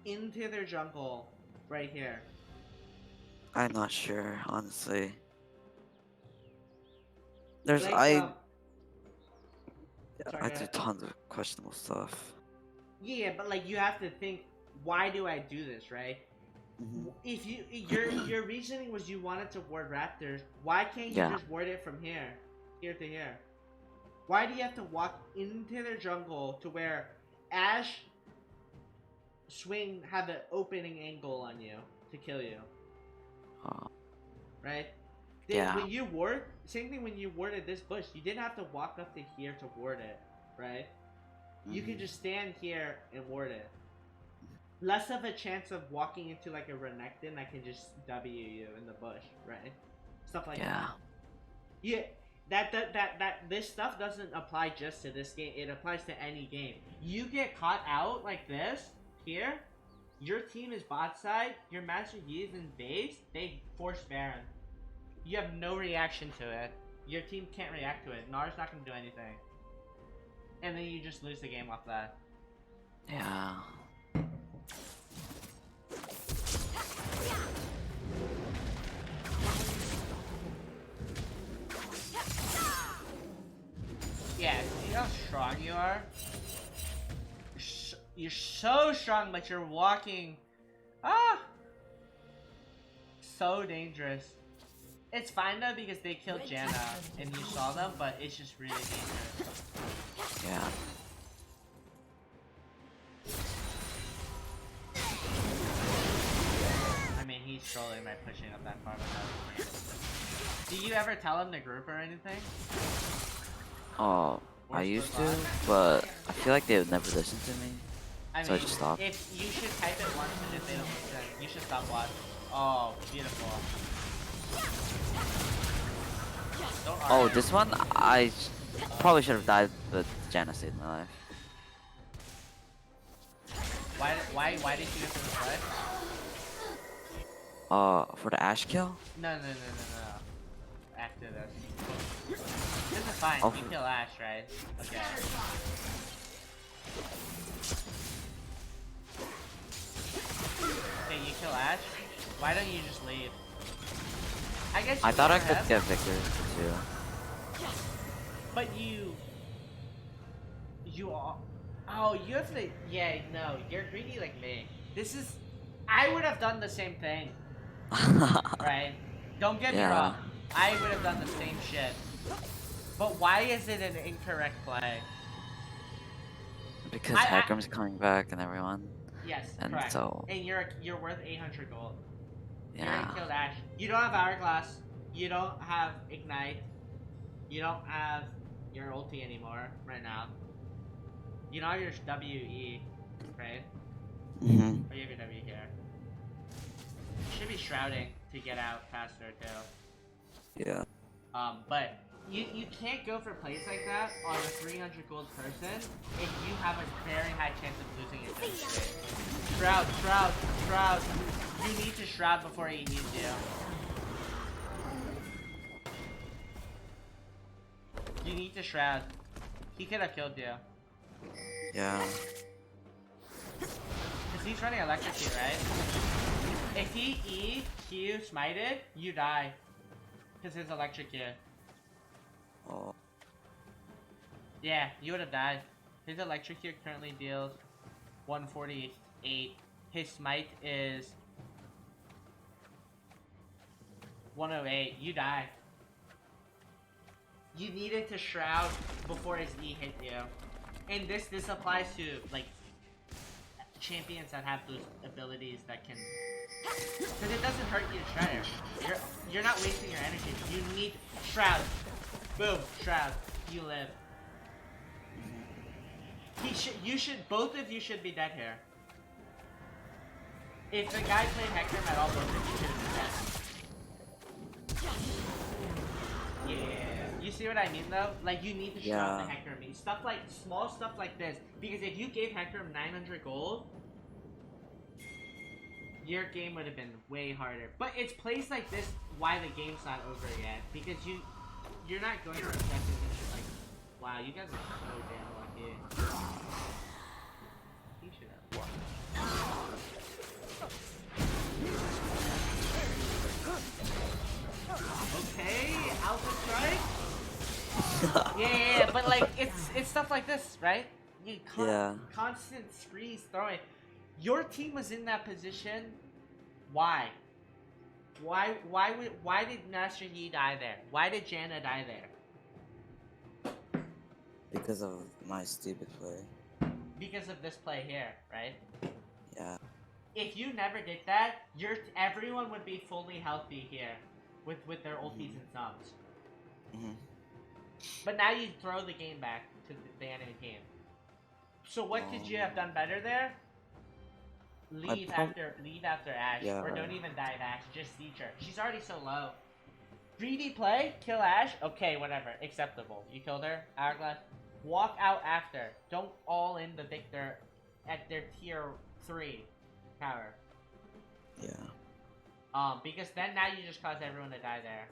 into their jungle right here? I'm not sure, honestly. There's Like sorry, I go do ahead. tons of questionable stuff. Yeah, but like you have to think, why do I do this, right? Hmm. If your reasoning was you wanted to ward Raptors, why can't you Yeah. just ward it from here to here? Why do you have to walk into their jungle to where Ash swing have an opening angle on you to kill you, Uh, right? yeah. When you ward, same thing when you warded this bush, you didn't have to walk up to here to ward it, right? You could Hmm. just stand here and ward it. Less of a chance of walking into like a Renekton that can just W you in the bush, right? Stuff like Yeah. that. Yeah, this stuff doesn't apply just to this game. It applies to any game. You get caught out like this here. Your team is bot side. Your Master Yi is in base. They force Baron. You have no reaction to it. Your team can't react to it. Gnar's not gonna do anything. And then you just lose the game off that. Yeah. Yeah, see how strong you are? You're so strong, but you're walking. Ah! So dangerous. It's fine though because they killed Janna and you saw them, but it's just really dangerous. Yeah. I mean, he's trolling by pushing up that far. Do you ever tell him to group or anything? Oh, I used to, but I feel like they would never listen to me. I So I mean, just stopped. if you should type it once and if they don't listen, you should stop watching. Oh, beautiful. Don't Oh, argue. this one I probably should have died, but Janna saved my life. Why did you go for the flash? For the Ash kill? No. After this. This is fine. Oh, You kill Ash, right? Okay. Okay, you kill Ash? Why don't you just leave? I guess you I thought I could could get Victor too. But you all. Oh, you have to. Yeah, no, you're greedy like me. This is. I would have done the same thing, right? Don't get me Yeah. wrong. I would have done the same shit. But why is it an incorrect play? Because I Hacker's coming back and everyone. yes, And correct. so And you're worth 800 gold. You're yeah. gonna kill Ash. You don't have Hourglass. You don't have Ignite. You don't have your ulti anymore right now. You don't have your WE, right? Mhm. Or you have your W here. You should be shrouding to get out faster too. Yeah. But you can't go for plays like that on a 300 gold person if you have a very high chance of losing it this straight. Shroud. You need to shroud before he needs you. You need to shroud. He could have killed you. Yeah. Because he's running electrocute, right? If he E, Q, smited, you die. Because his electrocute. Oh. Yeah, you would have died. His electrocute currently deals 148. His smite is 108. You die. You needed to shroud before his E hit you. And this applies to like champions that have those abilities that can, because it doesn't hurt you to shredder. You're not wasting your energy. You need shroud. Boom, shroud. You live. Both of you should be dead here. If the guy played Hector at all, both of you should have been dead. Yeah. You see what I mean though? Like you need to shroud the Hector me. Stuff like small stuff like this. Because if you gave Hector 900 gold, your game would have been way harder. But it's plays like this why the game's not over yet. Because you're not going to protect it like, wow, you guys are so damn lucky. You should have won. Okay, Alpha Strike. Yeah, but like it's stuff like this, right? Constant screens throwing. Your team was in that position. Why? Why did Master Yi die there? Why did Janna die there? Because of my stupid play. Because of this play here, right? Yeah. If you never did that, everyone would be fully healthy here, with their ultis and subs. But now you throw the game back to the enemy team. So what could you have done better there? Leave after Ashe, or don't even dive Ashe. Just siege her. She's already so low. Greedy play, kill Ashe. Okay, whatever, acceptable. You killed her, Hourglass. Walk out after. Don't all in the Victor at their tier 3 tower. Yeah. Because then now you just cause everyone to die there.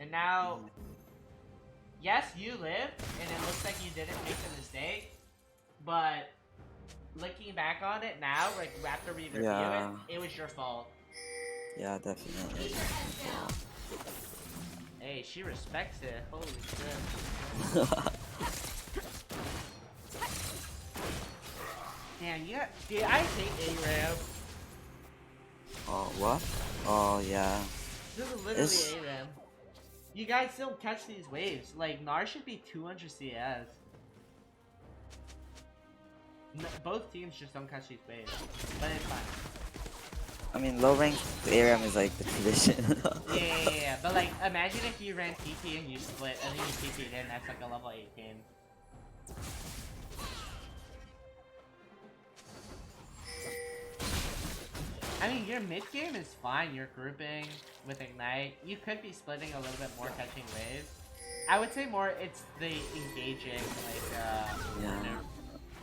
And now, yes, you live, and it looks like you didn't make a mistake, but looking back on it now, like after we review it was your fault. Yeah, definitely. Hey, she respects it. Holy shit. Damn, dude, I hate ARAM. Oh, what? Oh, yeah. This is literally ARAM. You guys don't catch these waves. Like, Nar should be 200 CS. Both teams just don't catch these waves. But it's fine. I mean, low rank ARAM is like the condition. yeah. But like, imagine if you ran TP and you split, and then you TP'd in, that's like a level 8 game. I mean, your mid game is fine. You're grouping with Ignite. You could be splitting a little bit more, catching waves. I would say more it's the engaging, like,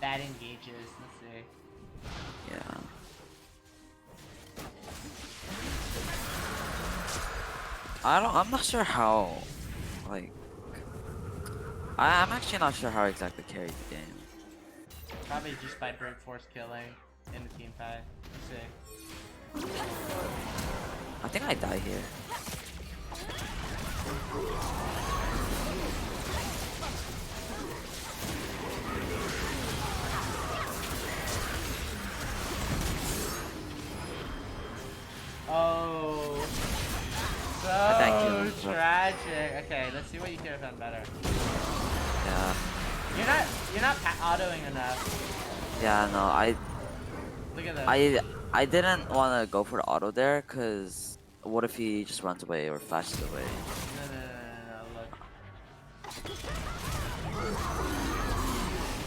that engages. Let's see. Yeah. I'm not sure how, like, I'm actually not sure how exactly carried the game. Probably just by brute force killing in the team fight. Let's see. I think I die here. Oh, so tragic. Okay, let's see what you could have done better. Yeah. You're not autoing enough. Yeah, no, Look at this. I didn't want to go for the auto there, cause what if he just runs away or flashes away? No, look.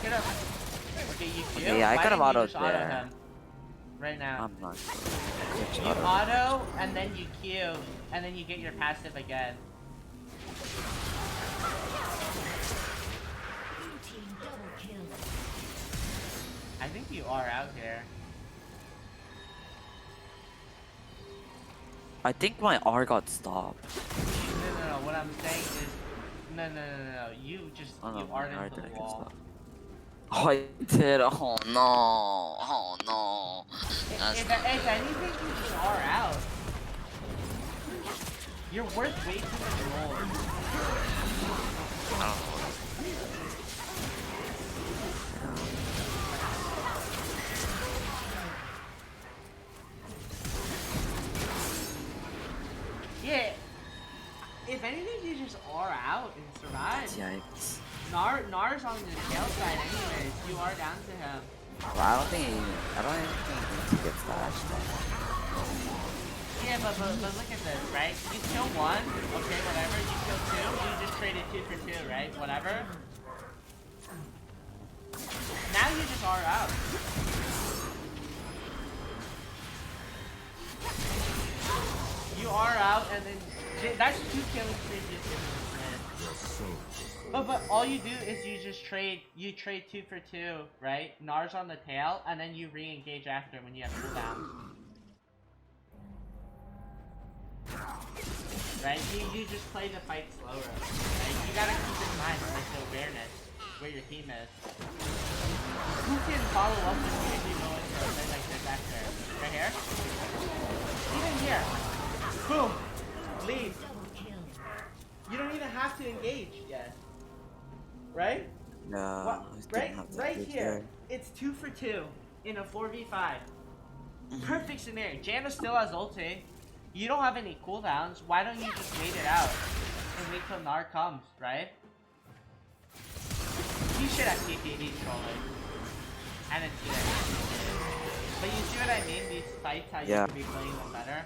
Get up. Okay, you feel? Okay, yeah, I could have autoed there. Him right now. I'm not sure. You auto, and then you Q, and then you get your passive again. I think you are out here. I think my R got stopped. No. What I'm saying is, no. You just you are into the wall. Oh, I did. Oh no. Oh no. If anything, you just are out. You're worth way too much gold. I don't know. Yeah. If anything, you just are out and survive. Yikes. Nar's on the tail side anyways. You are down to him. Well, I don't think he even I don't even think he needs to get flashed. Yeah, but look at this, right? You kill one, okay, whatever. You kill two, you just traded 2 for 2, right? Whatever. Now you just are out. You are out, and then that's 2 killing streaks you did. But all you do is you just trade 2 for 2, right? Nars on the tail, and then you re-engage after when you have cooldowns. Right? You just play the fight slower. Right? You gotta keep in mind like the awareness where your team is. Who can follow up with you if you go into a play like this after? Right here? Even here. Boom! Leave. You don't even have to engage yet. Right? Yeah. What? Right here. It's 2 for 2 in a 4v5. Perfect scenario. Janna still has ulti. You don't have any cooldowns. Why don't you just wait it out and wait till Nar comes, right? He should have TP'd trolling. I didn't see that. But you see what I mean? These fights, how you could be playing them better.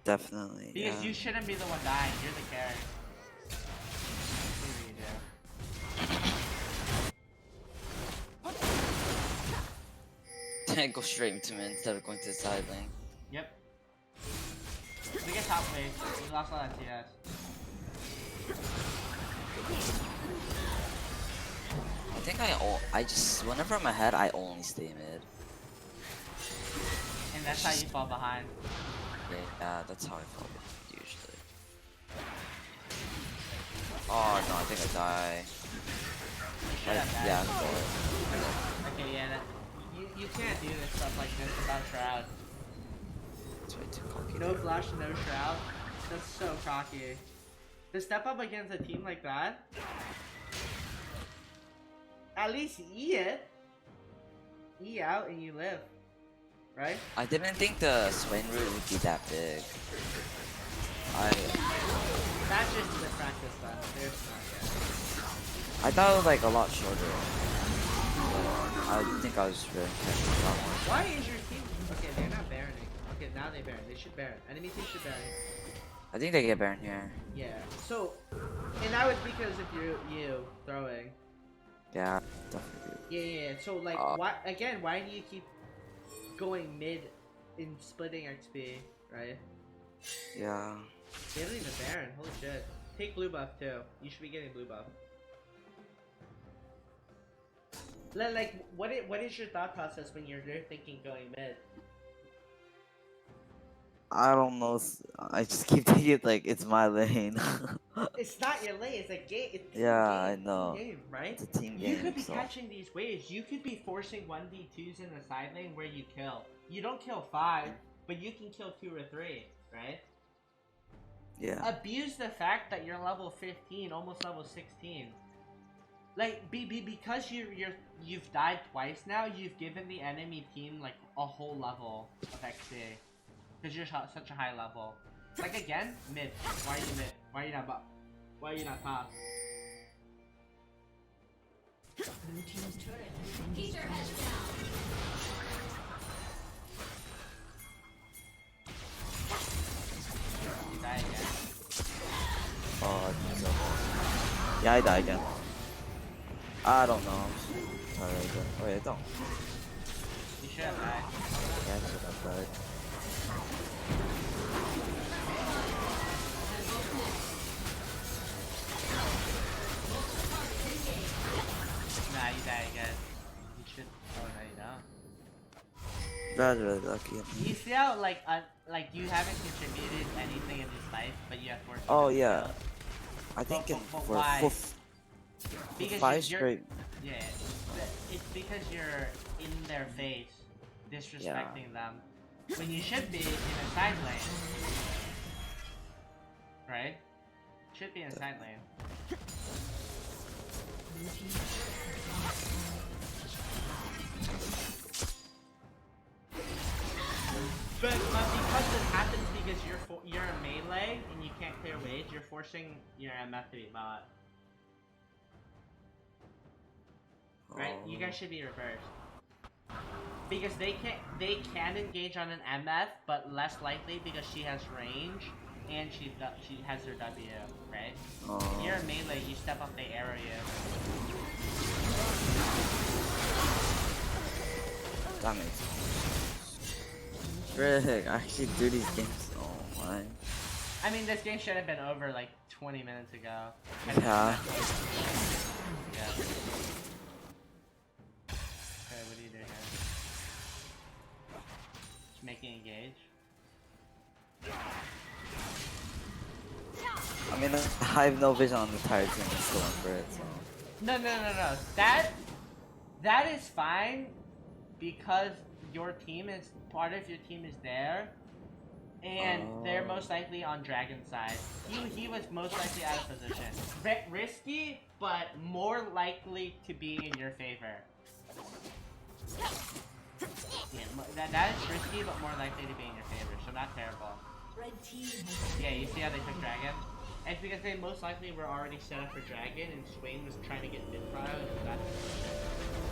Definitely. Because you shouldn't be the one dying. You're the carry. Go straight into mid instead of going to the side lane. Yep. We get top wave. We lost all that TS. I think I just whenever I'm ahead, I only stay mid. And that's how you fall behind. Yeah, that's how I fall usually. Oh no, I think I die. Yeah, I'm dead. Okay, yeah, you can't do this stuff like this without Shroud. That's way too cocky. No flash, no Shroud. That's so cocky. To step up against a team like that, at least E it. E out and you live. Right? I didn't think the Swain route would be that big. That's just the practice then. There's not yet. I thought it was like a lot shorter. I think I was really catching a lot more. Why is your team? Okay, they're not Baroning. Okay, now they Baron. They should Baron. Enemy team should Baron. I think they get Baron here. Yeah. So, and that was because of you throwing. Yeah, definitely. Yeah. So like, why do you keep going mid in splitting XP, right? Yeah. They don't even Baron. Holy shit. Take blue buff too. You should be getting blue buff. Like, what is your thought process when you're thinking going mid? I don't know. I just keep thinking like it's my lane. It's not your lane. It's a game. It's I know. Game, right? It's a team game. You could be catching these waves. You could be forcing 1v2s in the side lane where you kill. You don't kill 5, but you can kill 2 or 3, right? Yeah. Abuse the fact that you're level 15, almost level 16. Like, because you've died twice now, you've given the enemy team like a whole level of XP. Because you're such a high level. Like again, mid. Why are you mid? Why are you not Why are you not top? Blue team's turret has been destroyed. Keep your head down. You die again. Oh, so yeah, I die again. I don't know. Sorry, wait, I don't. You should have died. Yeah, I should have died. Nah, you die again. You should. Oh no, you don't. That's really lucky. You see how like you haven't contributed anything in this fight, but you have 14. Oh yeah. I think why? for 5 straight. Yeah, it's because you're in their face, disrespecting them, when you should be in a side lane, right? Should be in a side lane. But because this happens because you're a melee and you can't clear waves, you're forcing your MF to be bot. Right? You guys should be reversed. Because they can engage on an MF, but less likely because she has range and she has her W, right? If you're a melee, you step up the area. That makes sense. Frick, I actually do these games. Oh my. I mean, this game should have been over like 20 minutes ago. Yeah. Yeah. Okay, what do you do here? Just making engage. I mean, I have no vision on the entire team. I'm still on for it. So. No. That is fine because your team is part of your team is there, and they're most likely on Dragon's side. He was most likely out of position. Risky, but more likely to be in your favor. Yeah, that is risky, but more likely to be in your favor. So not terrible. Red team Yeah, you see how they took Dragon? And it's because they most likely were already set up for Dragon, and Swain was trying to get mid-trial and it got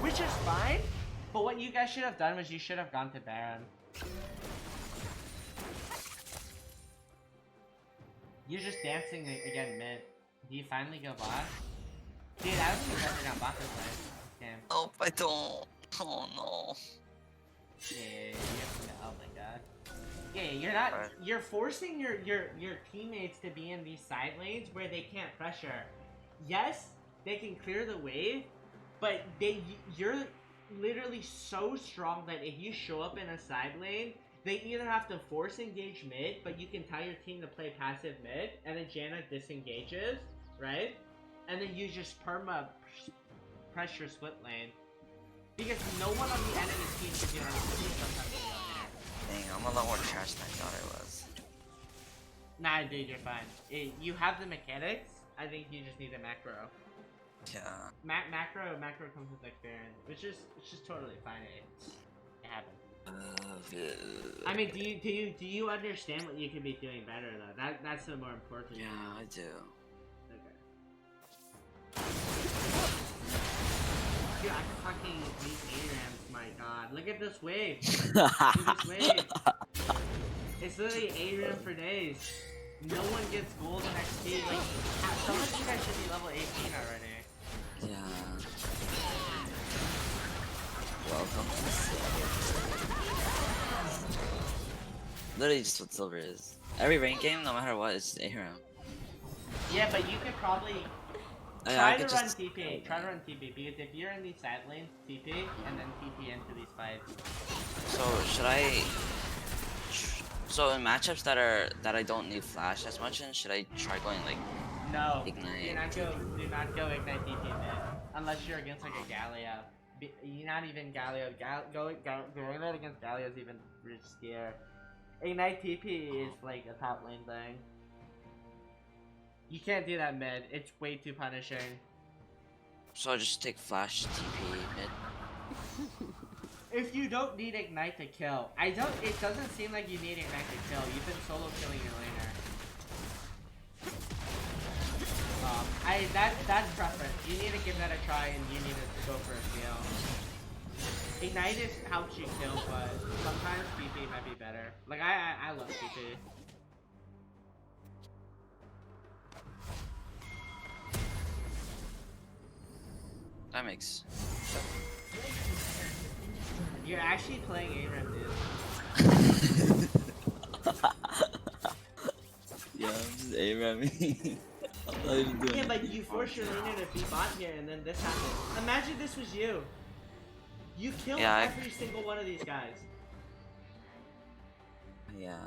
which is fine, but what you guys should have done was you should have gone to Baron. You're just dancing again mid. Do you finally go bot? Dude, I don't think you've ever gone bot this way. Damn. Oh, I don't. Oh no. Yeah, oh my god. Yeah, you're not. You're forcing your teammates to be in these side lanes where they can't pressure. Yes, they can clear the wave, but you're literally so strong that if you show up in a side lane, they either have to force engage mid, but you can tell your team to play passive mid, and then Janna disengages, right? And then you just perma pressure split lane. Because no one on the enemy team can get on the team sometimes. Dang, I'm a lot more trash than I thought I was. Nah, dude, you're fine. You have the mechanics. I think you just need a macro. Yeah. Macro comes with experience, which is totally fine. It happens. I mean, do you understand what you could be doing better though? That's the more important. Yeah, I do. Okay. Dude, I fucking hate ARAMs, my god. Look at this wave. Look at this wave. It's literally ARAM for days. No one gets gold in XP. Like, some of you guys should be level 18 already. Yeah. Welcome. Literally just what silver is. Every rank game, no matter what, is ARAM. Yeah, but you could probably try to run TP. Try to run TP because if you're in these side lanes, TP and then TP into these fights. So should I? So in matchups that I don't need flash as much in, should I try going like? No. Ignite. Do not go ignite TP mid unless you're against like a Galio. You're not even Galio. Going out against Galio is even riskier. Ignite TP is like a top lane thing. You can't do that mid. It's way too punishing. So I just take flash TP mid. If you don't need Ignite to kill, it doesn't seem like you need Ignite to kill. You've been solo killing your laner. That's preference. You need to give that a try and you need to go for a steal. Ignite helps you kill, but sometimes TP might be better. Like I love TP. That makes. You're actually playing ARAM, dude. Yeah, I'm just ARAMing. I'm not even doing Yeah, but you force your laner to be bot here, and then this happens. Imagine this was you. You killed every single one of these guys. Yeah.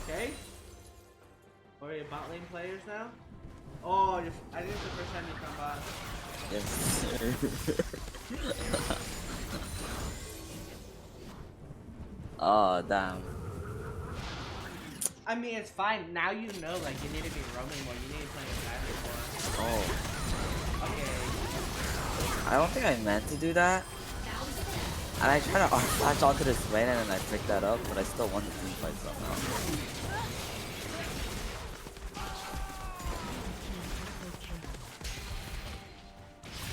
Okay? Or you bot lane players now? Oh, I think it's the first time you come bot. Yes, sir. Oh, damn. I mean, it's fine. Now you know, like, you need to be roaming more. You need to play a battery more. Oh. Okay. I don't think I meant to do that. And I tried to latch onto this lane and then I picked that up, but I still won the team fight somehow.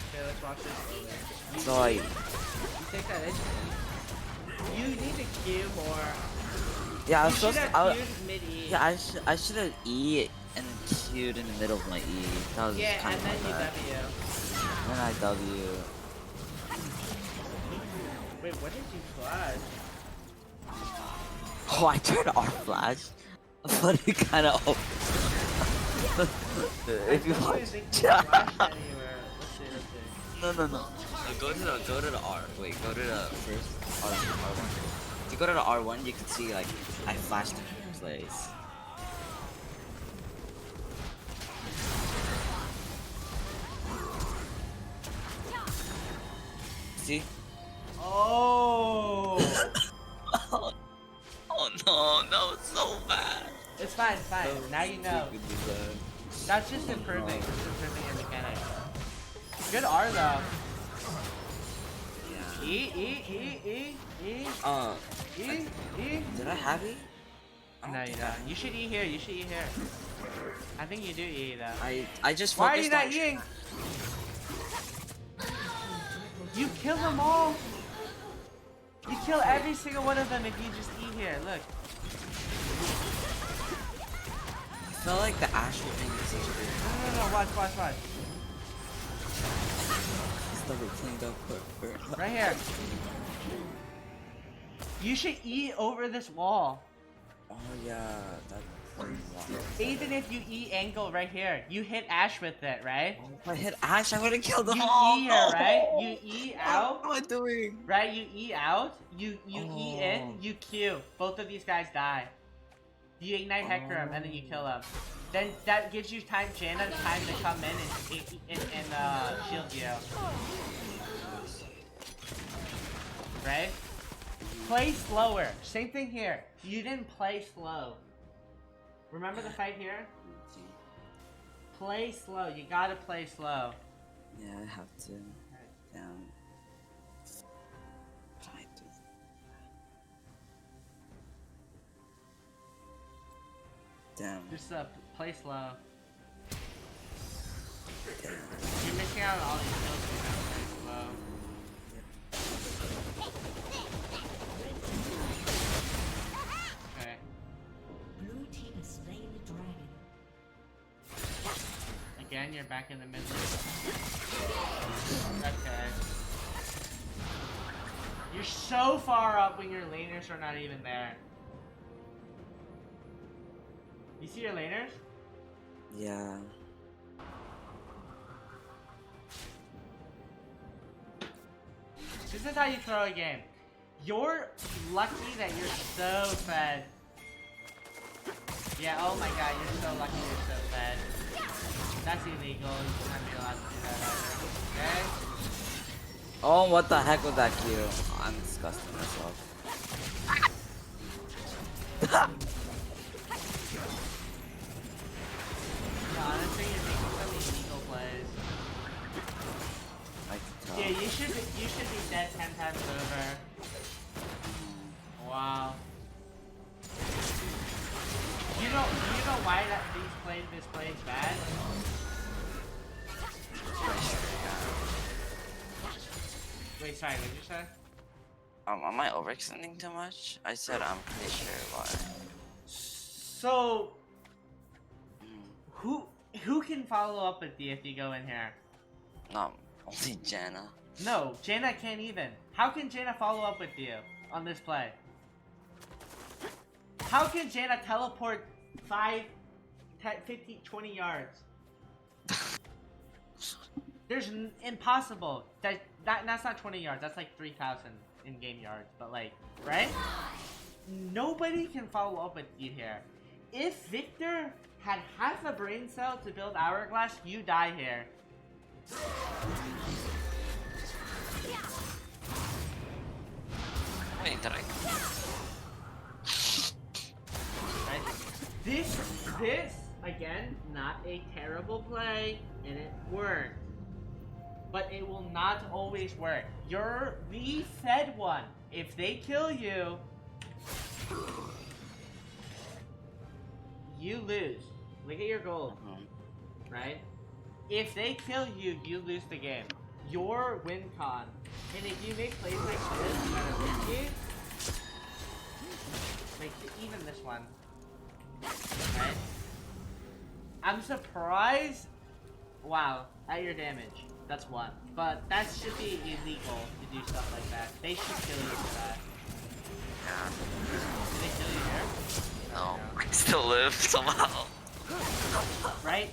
Okay, let's watch this. So like, You take that edge. You need to Q more. yeah, I You was should supposed to. have Q'd mid-E. Yeah, I should have E and Q'd in the middle of my E. That was Yeah, kind and of then you bad. W. Then I W. Wait, what did you flash? Oh, I turned R flash. But it kind of. If you I don't watch. even think you flashed anywhere. Let's see. No. Go to the R. Wait, go to the first R1. If you go to the R1, you can see like I flashed in place. See? Oh! Oh no, that was so bad. It's fine. Now you know. Stupid design. That's just improving. It's improving your mechanics. Good R though. Yeah. E. Did I have E? No, you don't. You should E here. I think you do E though. I just Why are you focused not Eing? You kill them all. You kill every single one of them if you just E here. Look. I felt like the Asher thing was such a good. No. Watch. It's never cleaned up Right here. You should E over this wall. Oh yeah, that. Even if you E angle right here, you hit Ash with it, right? If I hit Ash, I would have killed them You all. E here, right? You E out, What am I doing? right? You E out, you E in, you Q. Both of these guys die. You ignite Hecarim and then you kill them. Then that gives you time, Janna, time to come in and shield you. Right? Play slower. Same thing here. You didn't play slow. Remember the fight here? Play slow. You gotta play slow. Yeah, I have to. Damn. Damn. Just play slow. You're missing out on all these kills if you don't play slow. Okay. Blue team has slain the dragon. Again, you're back in the middle. Okay. You're so far up when your laners are not even there. You see your laners? Yeah. This is how you throw a game. You're lucky that you're so fed. Yeah, oh my god, you're so lucky you're so fed. That's illegal. You should not be allowed to do that either. Okay? Oh, what the heck was that Q? I'm disgusting myself. No, honestly, you're making some illegal plays. I can tell. Yeah, you should be dead 10 times over. Wow. You know why this play is bad? Wait, sorry, what did you say? Am I overextending too much? I said I'm pretty sure why. So who can follow up with you if you go in here? No, only Janna. No, Janna can't even. How can Janna follow up with you on this play? How can Janna teleport 5, 10, 15, 20 yards? There's impossible. That's not 20 yards. That's like 3,000 in-game yards. But like, right? Nobody can follow up with you here. If Victor had half a brain cell to build Hourglass, you die here. Wait, did I? Right? This, again, not a terrible play, and it worked. But it will not always work. You're the fed one. If they kill you, you lose. Look at your gold, right? If they kill you, you lose the game. your win con. And if you make plays like this that are risky, like even this one, right? I'm surprised. Wow, at your damage. That's one. But that should be illegal to do stuff like that. They should kill you for that. Yeah. Did they kill you here? No. I still live somehow. Right?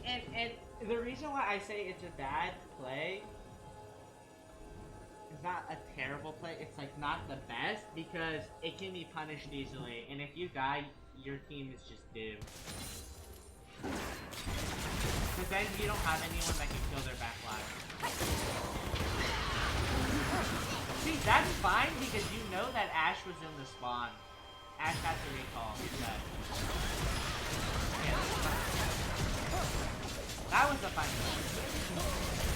And the reason why I say it's a bad play, it's not a terrible play, it's like not the best, because it can be punished easily, and if you die, your team is just doomed. Because then you don't have anyone that can kill their backline. See, that's fine because you know that Ashe was in the spawn. Ashe has to recall. But... yeah, that was a fun one.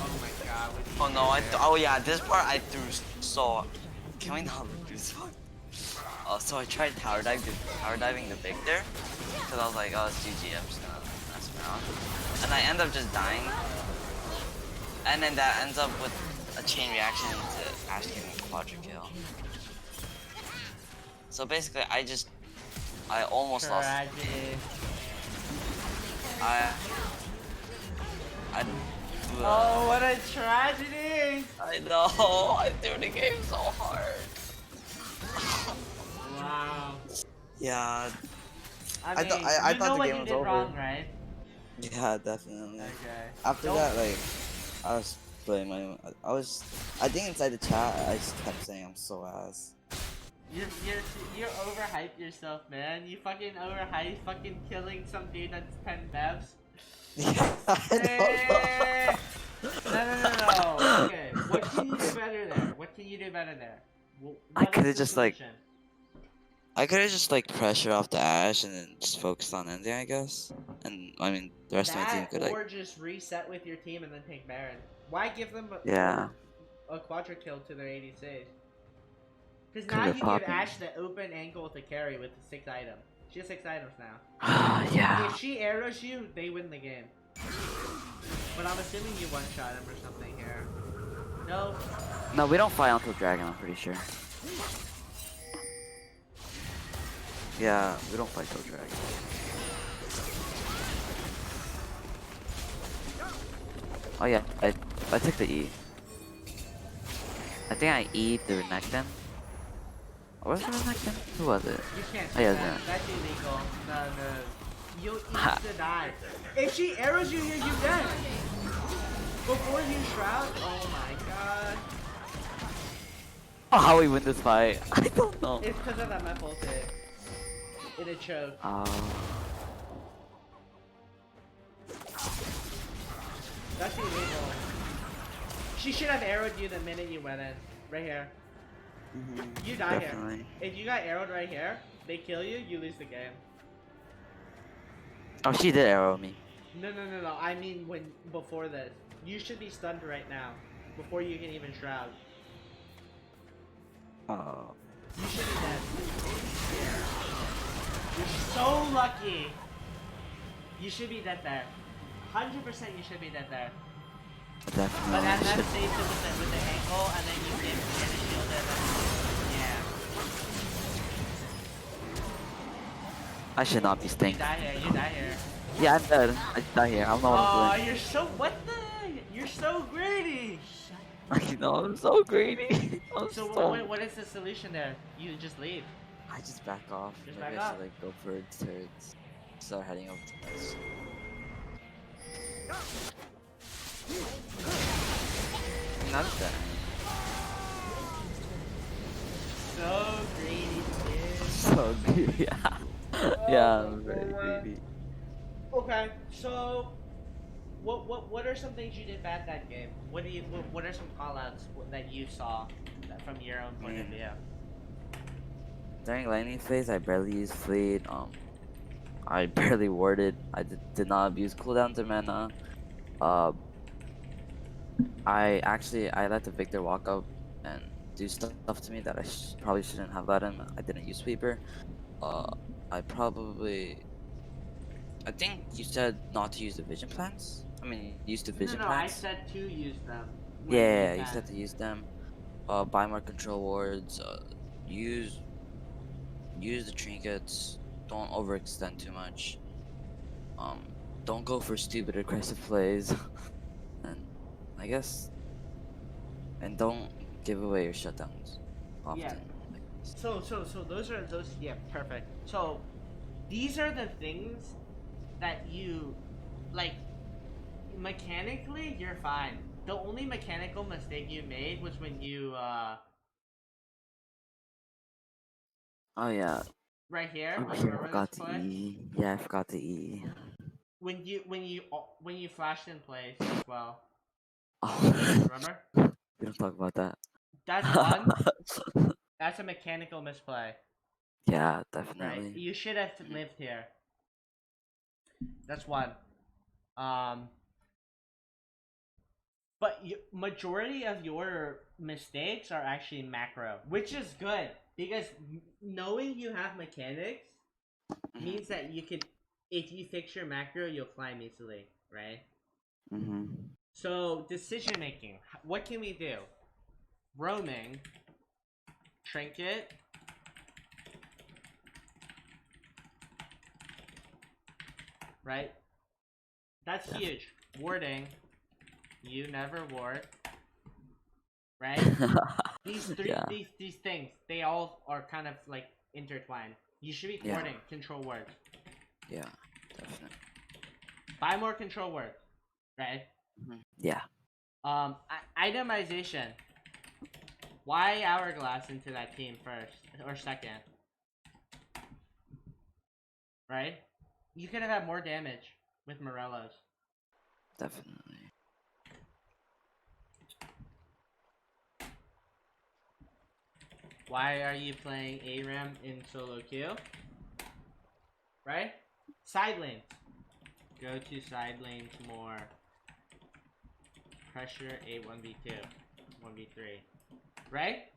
Oh my god. Oh no, oh yeah, this part I threw so... Can we not do this one? So I tried tower diving the Victor. Because I was like, oh, it's GG, I'm just gonna mess around. And I end up just dying. And then that ends up with a chain reaction to Ashe getting a quadra kill. So basically, I almost lost. Oh, what a tragedy! I know, I threw the game so hard. Wow. Yeah. I I mean, thought- I you thought know the what game you was did over. wrong, right? Yeah, definitely. Okay. After Don't- that, like, I was playing my. I think inside the chat, I just kept saying I'm so ass. You're overhyped yourself, man. You fucking overhyped fucking killing some dude that's 10 devs. Yeah, I don't know. No. Okay. What can you do better there? What can you do better there? I What is coulda the just, like- solution? I could have just like pressure off the Ashe and then just focused on ending, I guess. And I mean, the rest of my team That, could or like. just reset with your team and then take Baron. Why give them Yeah. a quadra kill to their 80 saves? Because Could now be you give popping. Ashe the open angle to carry with the 6 items. She has 6 items now. Yeah. If she arrows you, they win the game. But I'm assuming you one-shot him or something here. No? No, we don't fight until Dragon, I'm pretty sure. Yeah, we don't fight till Dragon. Oh yeah, I took the E. I think I E'd the Renekton. Or was it Renekton? Who was it? You can't Oh, do yeah, that. yeah. That's illegal. No. You'll eat to die. If she arrows you here, you dead. Before you shroud, oh my god. Oh, how we win this fight? I don't know. It's because of that map ulti. It choked. That's illegal. She should have arrowed you the minute you went in. Right here. You die Definitely. here. If you got arrowed right here, they kill you, you lose the game. Oh, she did arrow me. No. I mean before this. You should be stunned right now. Before you can even shroud. Oh. You should be dead. You're so lucky. You should be dead there. 100% you should be dead there. Definitely. But that should- saves it with the ankle, and then you get a shield and then... yeah. I should not be You staying. die here, you die here. Yeah, I'm dead. I just die here. I don't know what Oh, I'm you're so... what the... you're so greedy! doing. I know, I'm so greedy. I'm So so... what is the solution there? You just leave. I just back off. Just Maybe back I off. should like go for turrets. Start heading over to this. Not that. So greedy, dude. So greedy. Yeah. Yeah, I'm very Oh, greedy. Okay, so what are some things you did bad that game? What are some callouts that you saw from your own point of view? During laning phase, I barely used fleet. I barely warded. I did not abuse cooldowns or mana. I let the Victor walk up and do stuff to me that I probably shouldn't have let him. I didn't use sweeper. I probably. I think you said not to use the vision plans. I mean, use the vision No, I plans. said to use them when you Yeah, you can. said to use them. Buy more control wards. Use use the trinkets. Don't overextend too much. Um, don't go for stupid aggressive plays. And I guess, and don't give away your shutdowns Yeah. often. Like this. So those are those. Yeah, perfect. So these are the things that you like. Mechanically, you're fine. The only mechanical mistake you made was when you Oh yeah. right here. Oh You yeah, I remember this forgot to play? E. Yeah, I forgot to E. When you flashed in place as well. Oh, Remember? we don't talk about that. That's one. That's a mechanical misplay, Yeah, right? definitely. You should have Mhm. lived here. That's one. Um, but majority of your mistakes are actually macro, which is good because knowing you have mechanics Mhm. means that you can, if you fix your macro, you'll climb easily, right? Mhm. So decision making, what can we do? Roaming, trinket, right? That's huge. Warding, you never ward, right? These three, Yeah. these things, they all are kind of like intertwined. You should be Yeah. warding control words. Yeah. Definitely. Buy more control words, right? Yeah. Itemization. Why hourglass into that team first or second, right? You could have had more damage with Morello's. Definitely. Why are you playing ARAM in solo queue? Right? Side lanes. Go to side lanes more. Pressure a 1v2. 1v3. Right?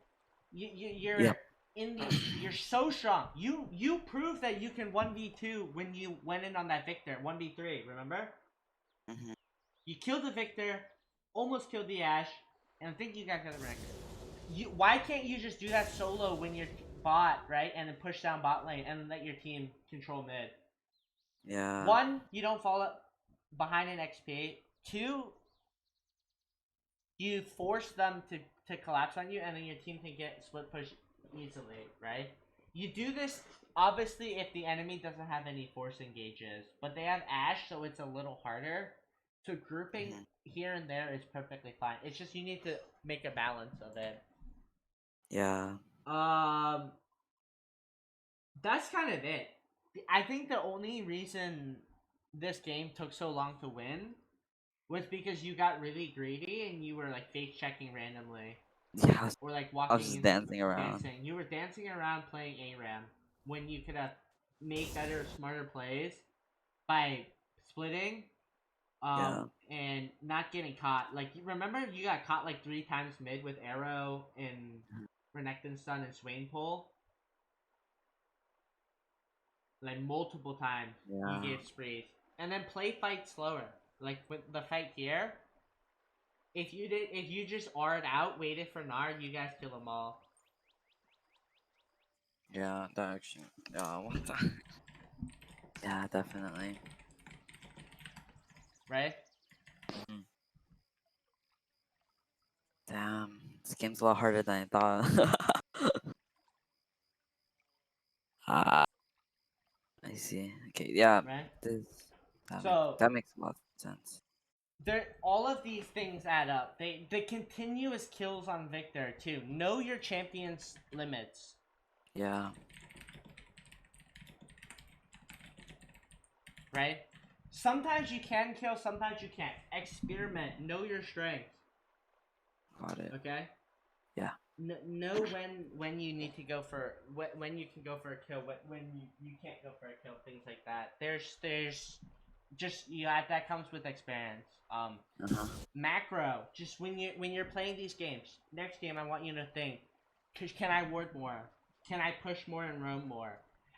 You're Yep. in the you're so strong. You proved that you can 1v2 when you went in on that Victor. 1v3, remember? Mhm. You killed the Victor, almost killed the Ashe, and I think you got the record. Why can't you just do that solo when you're bot, right? And then push down bot lane and let your team control mid? Yeah. One, you don't fall behind in XP. Two, you force them to collapse on you, and then your team can get split push easily, right? You do this obviously if the enemy doesn't have any force engages, but they have Ashe, so it's a little harder. So grouping Mhm. here and there is perfectly fine. It's just you need to make a balance of it. Yeah. Um, that's kind of it. I think the only reason this game took so long to win was because you got really greedy and you were like face checking randomly Yeah. or like I was walking just into dancing around. dancing. You were dancing around playing ARAM when you could have made better, smarter plays by splitting Yeah. and not getting caught. Like you remember you got caught like 3 times mid with Arrow and Renekton Stun and Swain Pole? Like multiple times you Yeah. gave sprees. And then play fight slower. Like with the fight here, if you just R'd out, waited for Nard, you guys kill them all. Yeah. That actually. Yeah. What the? Yeah. Definitely. Right? Mhm. Damn. This game's a lot harder than I thought. Ah. I see. Okay. Yeah. Right? This. So That makes a lot of sense. there all of these things add up. The continuous kills on Victor too. Know your champion's limits. Yeah. Right? Sometimes you can kill, sometimes you can't. Experiment. Know your strengths. Got it. Okay? Yeah. Know when you need to go for when you can go for a kill, when you can't go for a kill, things like that. There's just that comes with experience. Uh-huh. Macro, just when you're playing these games. Next game, I want you to think, can I ward more? Can I push more and roam more?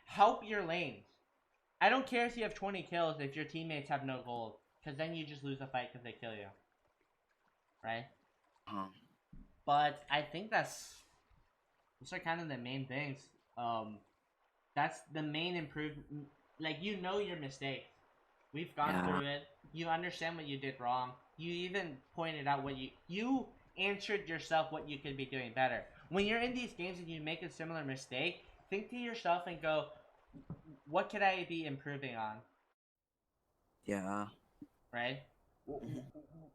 help your lanes. I don't care if you have 20 kills if your teammates have no gold, because then you just lose the fight because they kill you, right? Huh. But I think those are kind of the main things. That's the main improvement. Like, you know your mistakes. We've gone Yeah. through it. You understand what you did wrong. You even pointed out what you answered yourself what you could be doing better. When you're in these games and you make a similar mistake, think to yourself and go, what could I be improving on? Yeah. Right? Mhm.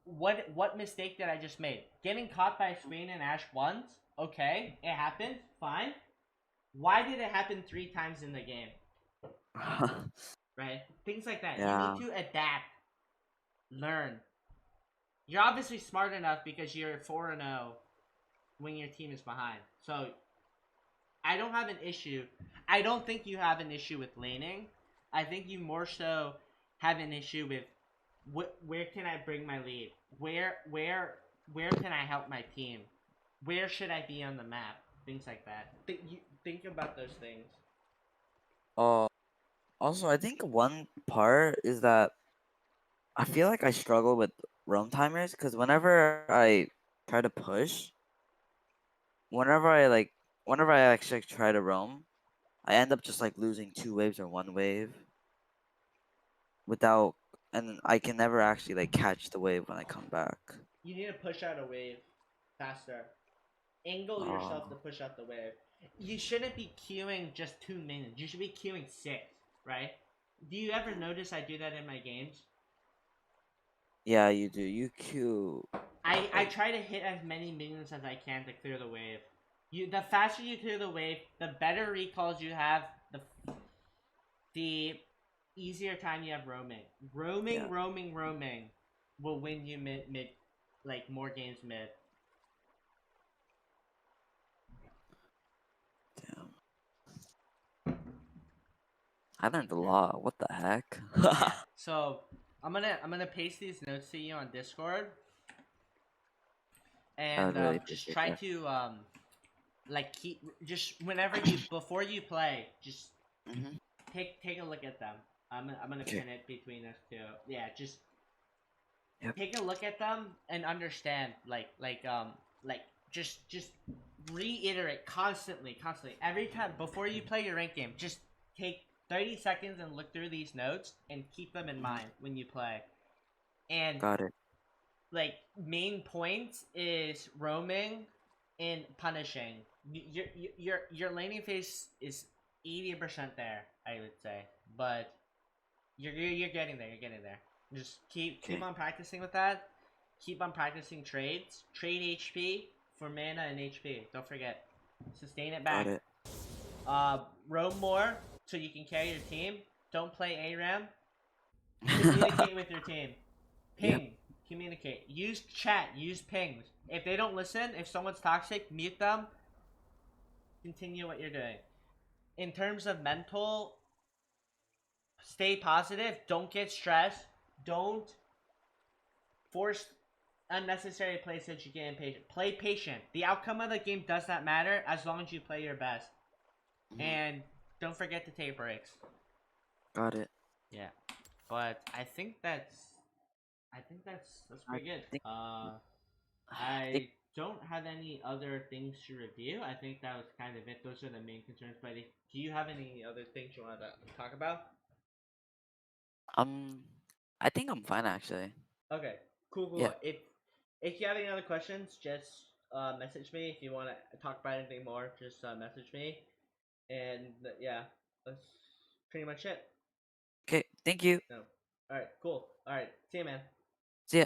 What mistake did I just make? Getting caught by Swain and Ash once? Okay, it happened. Fine. Why did it happen 3 times in the game? Right? Things like that. Yeah. You need to adapt. Learn. You're obviously smart enough because you're 4-0 when your team is behind. So I don't have an issue. I don't think you have an issue with laning. I think you more so have an issue with where can I bring my lead? Where can I help my team? Where should I be on the map? Things like that. Think about those things. Uh, Also, I think one part is that I feel like I struggle with roam timers because whenever I try to push, whenever I like, whenever I actually try to roam, I end up just like losing 2 waves or 1 wave without, and I can never actually like catch the wave when I come back. You need to push out a wave faster. Angle yourself to push out the wave. You shouldn't be queuing just 2 minutes. You should be queuing 6, right? Do you ever notice I do that in my games? Yeah, you do. You queue. I try to hit as many minions as I can to clear the wave. The faster you clear the wave, the better recalls you have, the easier time you have roaming. Yeah. Roaming will win you mid like more games mid. Damn. I learned a lot. What the heck? Yeah. So I'm gonna paste these notes to you on Discord, I and would really just appreciate try that. to like keep just whenever you before you play, just Mm-hmm. take a look at them. I'm gonna Okay. pin it between us two. Yeah, just Yep. take a look at them and understand like just reiterate constantly every time before you play your rank game. Just take 30 seconds and look through these notes and keep them in mind when you play. And Got it. like main points is roaming and punishing. Your laning phase is 80% there, I would say, but you're getting there. You're getting there. Just keep Okay. on practicing with that. Keep on practicing trades. Trade HP for mana and HP. Don't forget. Sustain it Got back. it. Roam more so you can carry your team. Don't play ARAM. Communicate with your team. Yep. Ping. Communicate. Use chat. Use pings. If they don't listen, if someone's toxic, mute them. Continue what you're doing. In terms of mental, stay positive. Don't get stressed. Don't force unnecessary plays that you get impatient. Play patient. The outcome of the game does not matter as long as you play your best. Mhm. And don't forget to take breaks. Got it. Yeah. But I think that's I pretty good. think. I think. I don't have any other things to review. I think that was kind of it. Those are the main concerns. But do you have any other things you want to talk about? Um. I think I'm fine actually. Okay, cool. Yeah. If you have any other questions, just message me. If you want to talk about anything more, just message me. And yeah, that's pretty much it. Okay. Thank you. No. All right, cool. All right, see you, man. See ya.